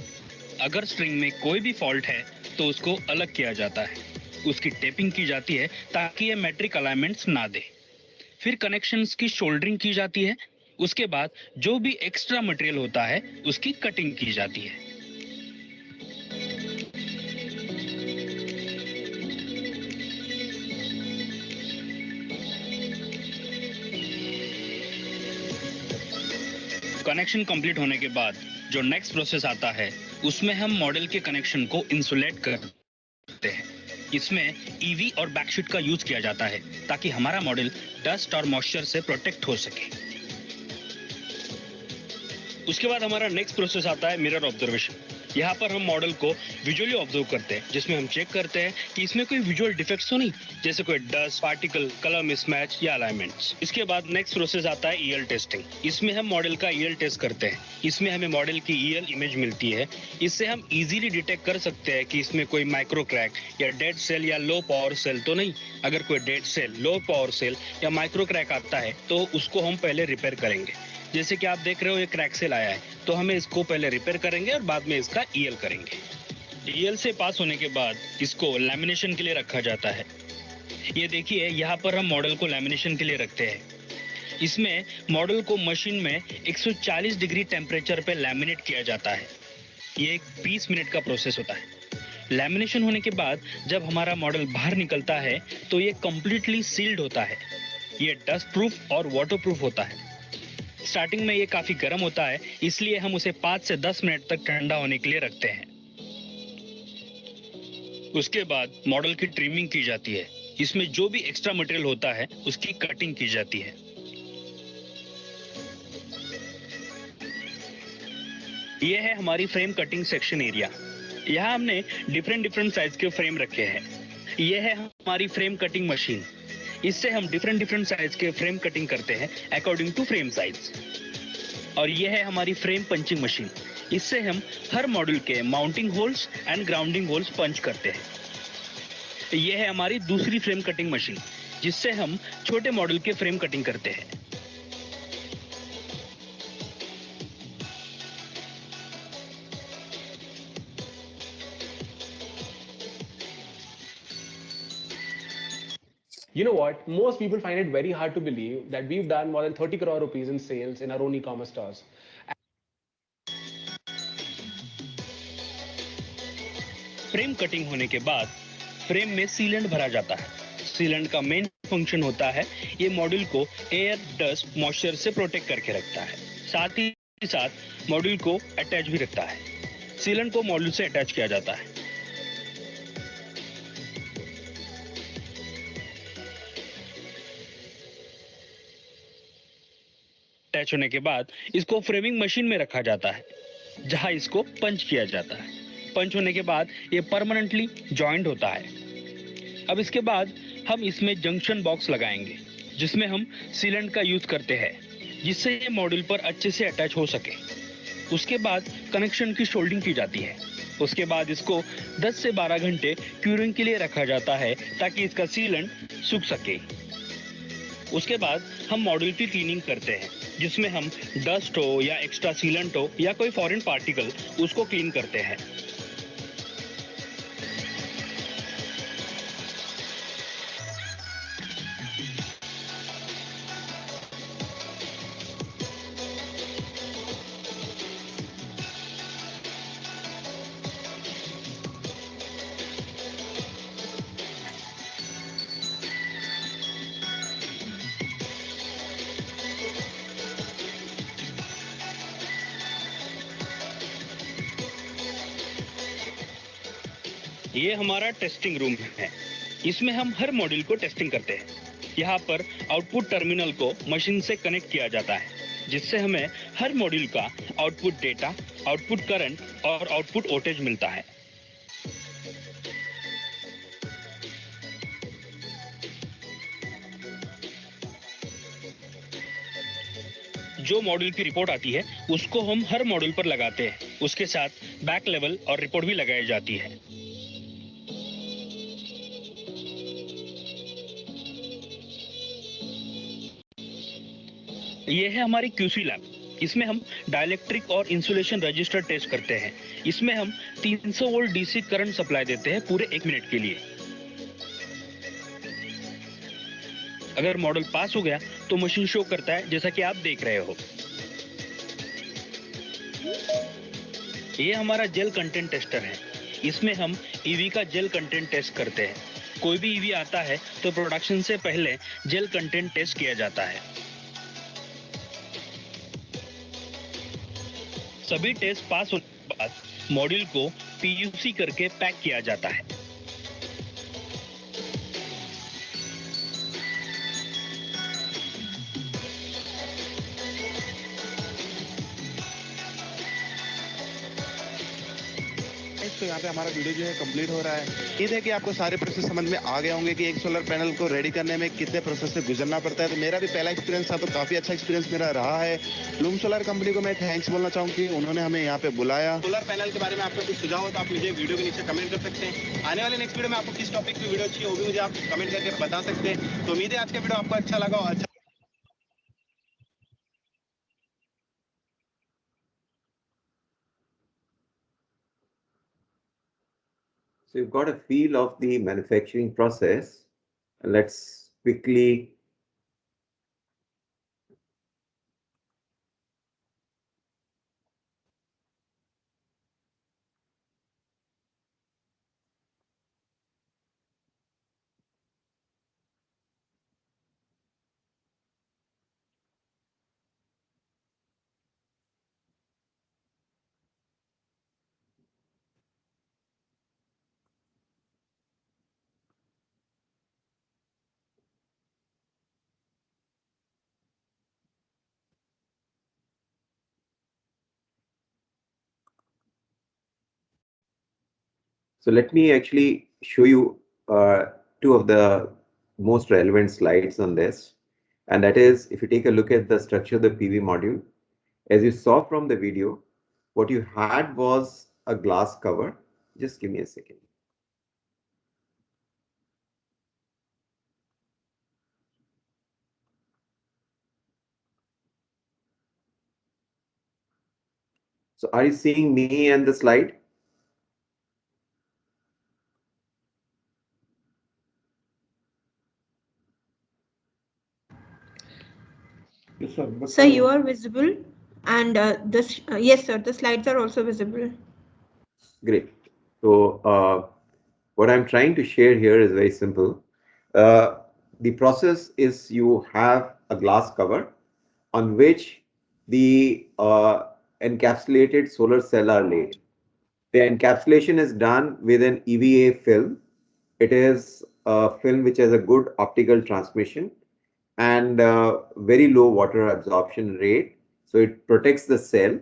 अगर स्ट्रिंग में कोई भी फॉल्ट है तो उसको अलग किया जाता है, उसकी टेपिंग की जाती है ताकि ये मैट्रिक अलाइनमेंट्स ना दे। फिर कनेक्शंस की शोल्डरिंग की जाती है। उसके बाद जो भी एक्स्ट्रा मटेरियल होता है उसकी कटिंग की जाती है। कनेक्शन कंप्लीट होने के बाद जो नेक्स्ट प्रोसेस आता है उसमें हम मॉडल के कनेक्शन को इंसुलेट करते हैं। इसमें ईवी और बैकशीट का यूज किया जाता है ताकि हमारा मॉडल डस्ट और मॉइस्चर से प्रोटेक्ट हो सके। उसके बाद हमारा नेक्स्ट प्रोसेस आता है मिरर ऑब्जर्वेशन। यहाँ पर हम मॉडल को विजुअली ऑब्जर्व करते हैं, जिसमें हम चेक करते हैं कि इसमें कोई विजुअल डिफेक्ट्स तो नहीं, जैसे कोई डस्ट, पार्टिकल, कलर मिसमैच या अलाइनमेंट्स। इसके बाद नेक्स्ट प्रोसेस आता है ईएल टेस्टिंग। इसमें हम मॉडल का ईएल टेस्ट करते हैं। इसमें हमें मॉडल की ईएल इमेज मिलती है। इससे हम इजीली डिटेक्ट कर सकते हैं कि इसमें कोई माइक्रो क्रैक या डेड सेल या लो पावर सेल तो नहीं। अगर कोई dead cell, low power cell या माइक्रो क्रैक आता है तो उसको हम पहले रिपेयर करेंगे। जैसे कि आप देख रहे हो ये क्रैक सेल आया है तो हमें इसको पहले रिपेयर करेंगे और बाद में इसका ईएल करेंगे। ईएल से पास होने के बाद इसको लैमिनेशन के लिए रखा जाता है। ये देखिए यहाँ पर हम मॉडल को लैमिनेशन के लिए रखते हैं। इसमें मॉडल को मशीन में 140 डिग्री टेम्परेचर पे लैमिनेट किया जाता है। ये एक 20 मिनट का प्रोसेस होता है। लैमिनेशन होने के बाद जब हमारा मॉडल बाहर निकलता है तो ये कंप्लीटली सील्ड होता है। ये डस्ट प्रूफ और वाटर प्रूफ होता है। स्टार्टिंग में ये काफी गर्म होता है, इसलिए हम उसे 5 से 10 मिनट तक ठंडा होने के लिए रखते हैं। उसके बाद मॉडल की ट्रिमिंग की जाती है। इसमें जो भी एक्स्ट्रा मटेरियल होता है उसकी कटिंग की जाती है। यह है हमारी फ्रेम कटिंग सेक्शन एरिया। यहाँ हमने डिफरेंट साइज के फ्रेम रखे हैं। यह है हमारी फ्रेम कटिंग मशीन। इससे हम डिफरेंट साइज के फ्रेम कटिंग करते हैं अकॉर्डिंग टू फ्रेम साइज। और यह है हमारी फ्रेम पंचिंग मशीन। इससे हम हर मॉडल के mounting holes and grounding holes punch करते हैं। यह है हमारी दूसरी फ्रेम कटिंग मशीन, जिससे हम छोटे मॉडल के फ्रेम कटिंग करते हैं।
You know what? Most people find it very hard to believe that we've done more than 30 crore rupees in sales in our own e-commerce stores.
Frame cutting होने के बाद frame में sealant भरा जाता है। Sealant का मेन फंक्शन होता है ये मॉड्यूल को एयर, डस्ट, मॉइस्चर से प्रोटेक्ट करके रखता है। साथ ही साथ मॉड्यूल को अटैच भी रखता है। सीलेंट को मॉड्यूल से अटैच किया जाता है। अटैच होने के बाद इसको फ्रेमिंग मशीन में रखा जाता है, जहां इसको पंच किया जाता है। पंच होने के बाद ये परमानेंटली जॉइंट होता है। अब इसके बाद हम इसमें जंक्शन बॉक्स लगाएंगे, जिसमें हम सीलेंट का यूज करते हैं, जिससे ये मॉड्यूल पर अच्छे से अटैच हो सके। उसके बाद कनेक्शन की सोल्डिंग की जाती है। उसके बाद इसको 10 से 12 घंटे क्यूरिंग के लिए रखा जाता है ताकि इसका सीलेंट सूख सके। उसके बाद हम मॉड्यूल की क्लीनिंग करते हैं, जिसमें हम डस्ट हो या एक्स्ट्रा सीलेंट हो या कोई फॉरेन पार्टिकल, उसको क्लीन करते हैं। ये हमारा टेस्टिंग रूम है। इसमें हम हर मॉड्यूल को टेस्टिंग करते हैं। यहाँ पर आउटपुट टर्मिनल को मशीन से कनेक्ट किया जाता है, जिससे हमें हर मॉड्यूल का आउटपुट डेटा, आउटपुट करंट और आउटपुट वोल्टेज मिलता है। जो मॉड्यूल की रिपोर्ट आती है उसको हम हर मॉड्यूल पर लगाते हैं। उसके साथ बैक लेवल और रिपोर्ट भी लगाई जाती है। ये है हमारी क्यूसी लैब। इसमें हम डाइलेक्ट्रिक और इंसुलेशन रजिस्टर टेस्ट करते हैं। इसमें हम 300 वोल्ट डीसी करंट सप्लाई देते हैं पूरे 1 मिनट के लिए। अगर मॉडल पास हो गया तो मशीन शो करता है जैसा कि आप देख रहे हो। ये हमारा जेल कंटेंट टेस्टर है। इसमें हम ईवी का जेल कंटेंट टेस्ट करते हैं। कोई भी ईवी आता है तो प्रोडक्शन से पहले जेल कंटेंट टेस्ट किया जाता है। सभी टेस्ट पास होने के बाद मॉड्यूल को पीयूसी करके पैक किया जाता है।
तो यहाँ पे हमारा वीडियो जो है कंप्लीट हो रहा है। उम्मीद है कि आपको सारे प्रोसेस समझ में आ गए होंगे कि एक सोलर पैनल को रेडी करने में कितने प्रोसेस से गुजरना पड़ता है। तो मेरा भी पहला एक्सपीरियंस था, तो काफी अच्छा एक्सपीरियंस मेरा रहा है। लूम सोलर कंपनी को मैं थैंक्स बोलना चाहूँ कि उन्होंने हमें यहाँ पे बुलाया। सोलर पैनल के बारे में आपका कुछ सुझाव हो तो आप मुझे वीडियो के नीचे कमेंट कर सकते हैं। आने वाले नेक्स्ट वीडियो में आपको किस टॉपिक की वीडियो चाहिए वो भी मुझे आप कमेंट करके बता सकते हैं। तो उम्मीद है आज का वीडियो आपको अच्छा लगा और अच्छा
So you've got a feel of the manufacturing process. Let's quickly So let me actually show you two of the most relevant slides on this. And that is, if you take a look at the structure of the PV module, as you saw from the video, what you had was a glass cover. Just give me a second. So are you seeing me and the slide?
Yes, sir. But,
Sir, you are visible, and yes, sir, the slides are also visible.
Great. So what I'm trying to share here is very simple. Uh, the process is you have a glass cover on which the encapsulated solar cell are laid. The encapsulation is done with an EVA film. It is a film which has a good optical transmission and very low water absorption rate. So it protects the cell,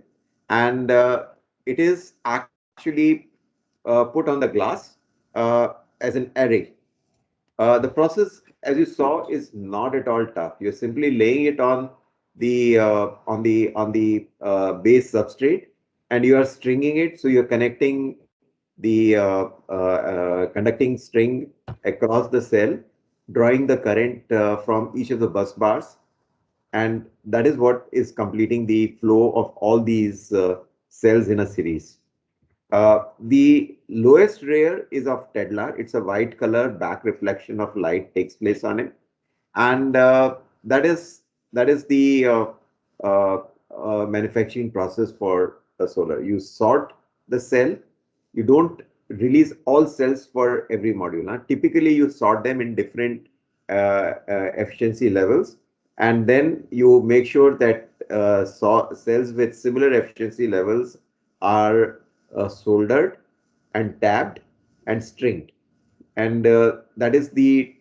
and it is actually put on the glass as an array. The process, as you saw, is not at all tough. You're simply laying it on the base substrate, and you are stringing it. So you're connecting the conducting string across the cell, drawing the current from each of the bus bars, and that is what is completing the flow of all these cells in a series. The lowest layer is of Tedlar. It's a white color, back reflection of light takes place on it, and that is the uh, manufacturing process for the solar. You sort the cell. You don't release all cells for every module. Huh? Typically, you sort them in different efficiency levels, and then you make sure that cells with similar efficiency levels are soldered and tabbed and stringed, and that is the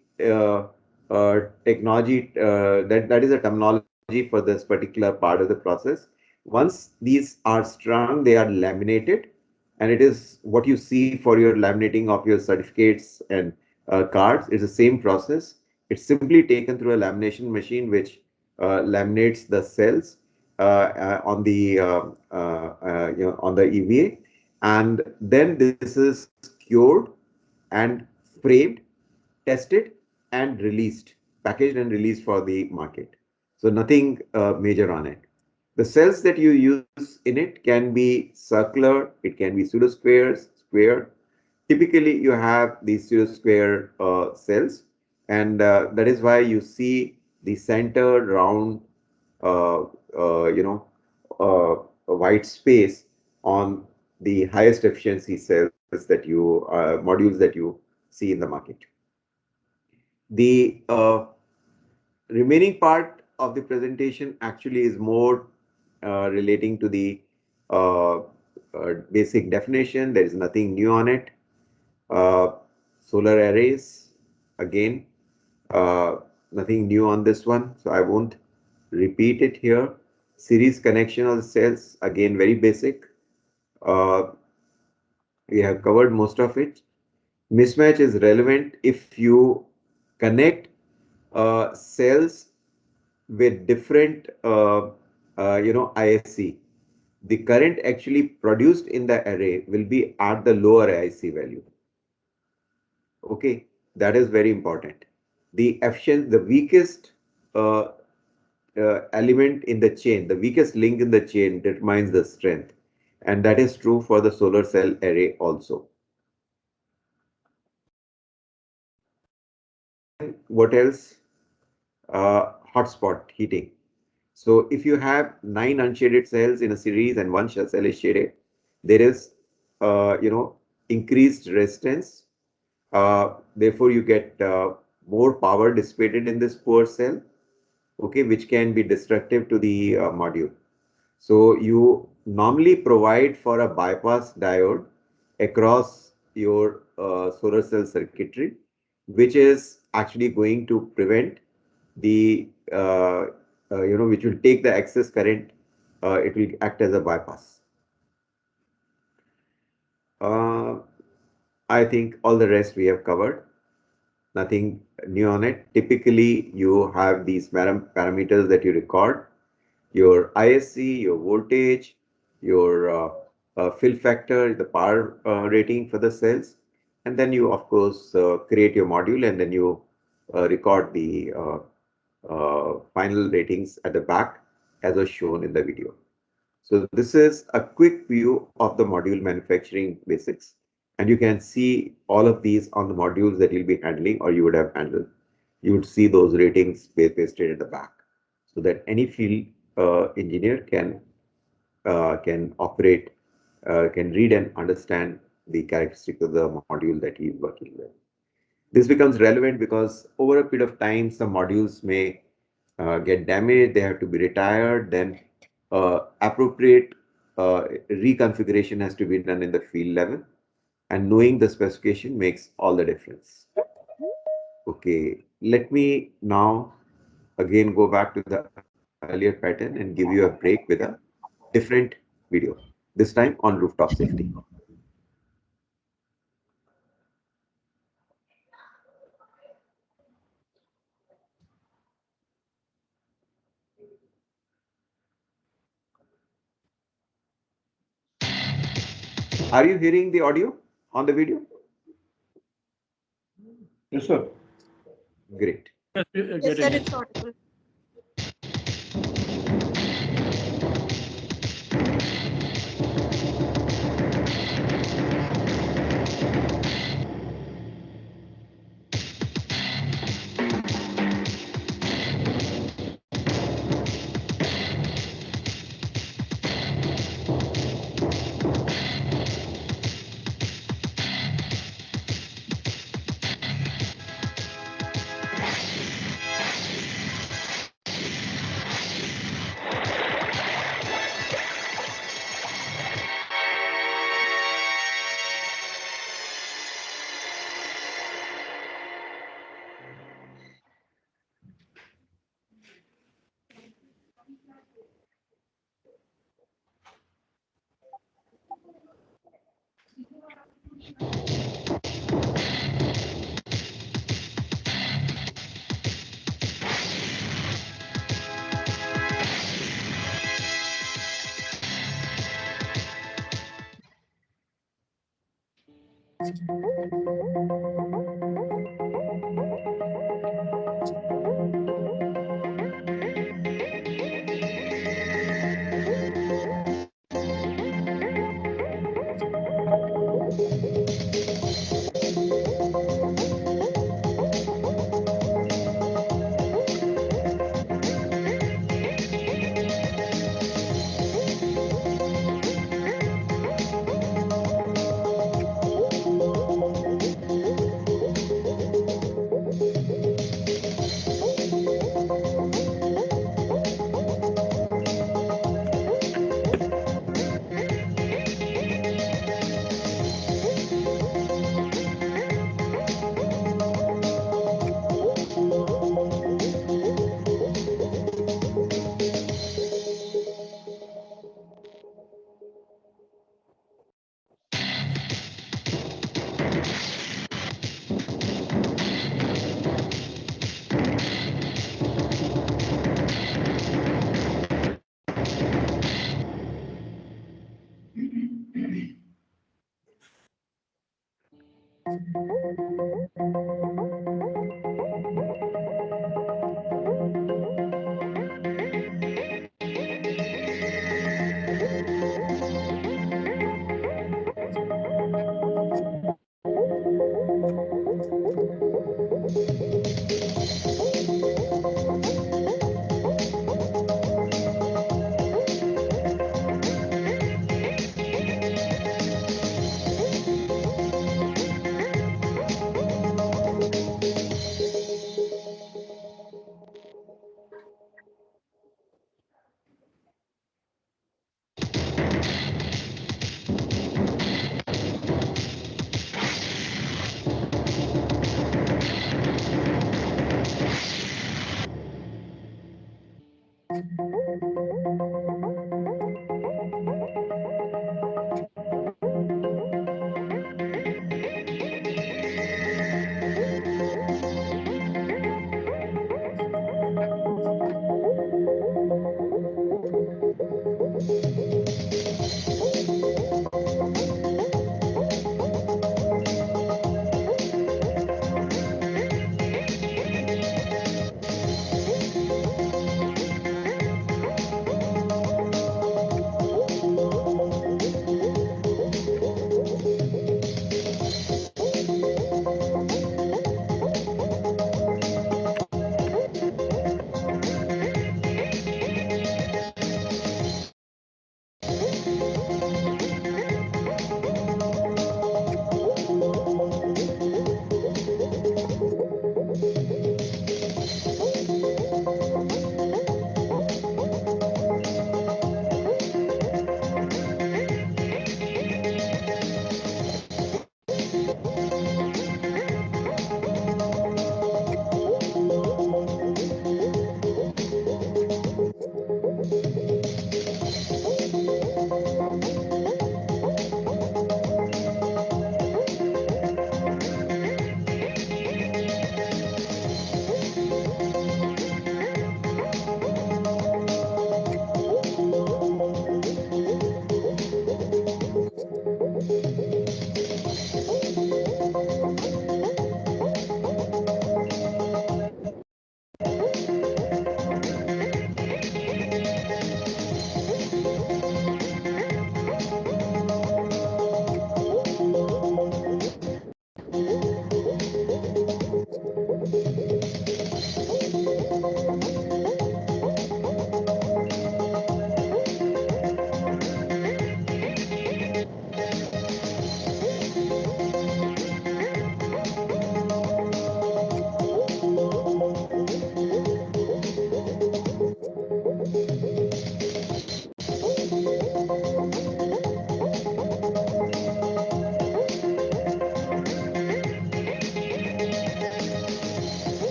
technology, that is a terminology for this particular part of the process. Once these are strung, they are laminated, and it is what you see for your laminating of your certificates and cards. It's the same process. It's simply taken through a lamination machine which laminates the cells on the on the EVA, and then this is cured and framed, tested, and released, packaged and released for the market. So nothing major on it. The cells that you use in it can be circular, it can be pseudo squares, square. Typically, you have these pseudo square cells, and that is why you see the center round, uh, you know, a white space on the highest efficiency cells that you modules that you see in the market. The remaining part of the presentation actually is more relating to the basic definition. There is nothing new on it. Uh, Solar arrays, again, uh, nothing new on this one, so I won't repeat it here. Series connection of the cells, again, very basic. Uh, we have covered most of it. Mismatch is relevant if you connect cells with different ISC. The current actually produced in the array will be at the lower IC value. Okay, that is very important. The efficient, the weakest uh, element in the chain, the weakest link in the chain determines the strength, and that is true for the solar cell array also. Then what else? Hotspot heating. So if you have 9 unshaded cells in a series and one cell is shaded, there is, increased resistance. Therefore, you get more power dissipated in this poor cell, okay, which can be destructive to the module. So you normally provide for a bypass diode across your solar cell circuitry, which is actually going to prevent the, which will take the excess current. It will act as a bypass. Uh, I think all the rest we have covered. Nothing new on it. Typically, you have these parameters that you record: your ISC, your voltage, your fill factor, the power rating for the cells, and then you, of course, create your module, and then you record the final ratings at the back as was shown in the video. So this is a quick view of the module manufacturing basics, and you can see all of these on the modules that you'll be handling or you would have handled. You would see those ratings pasted at the back, so that any field engineer can operate, can read and understand the characteristics of the module that he is working with. This becomes relevant because over a period of time, some modules may get damaged, they have to be retired, then appropriate reconfiguration has to be done in the field level, and knowing the specification makes all the difference. Okay, let me now again go back to the earlier pattern and give you a break with a different video, this time on rooftop safety. Are you hearing the audio on the video?
Yes, sir.
Great.
Yes, we are
Yes, sir,
getting it.
it's audible.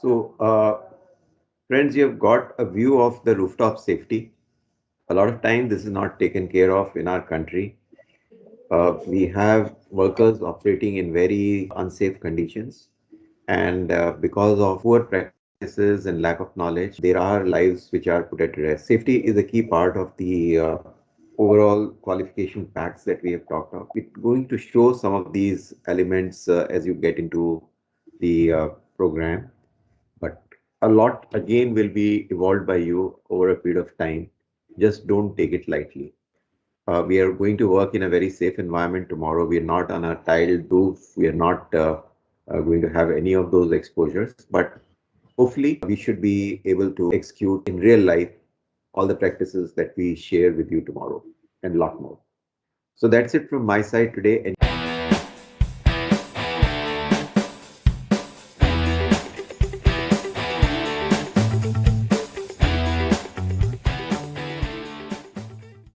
So, friends, you have got a view of the rooftop safety. A lot of time this is not taken care of in our country. We have workers operating in very unsafe conditions, and because of poor practices and lack of knowledge, there are lives which are put at rest. Safety is a key part of the overall qualification packs that we have talked of. It's going to show some of these elements as you get into the program, but a lot again will be evolved by you over a period of time. Just don't take it lightly. We are going to work in a very safe environment tomorrow. We are not on a tiled roof. We are not going to have any of those exposures. But hopefully, we should be able to execute in real life all the practices that we share with you tomorrow and a lot more. So that's it from my side today.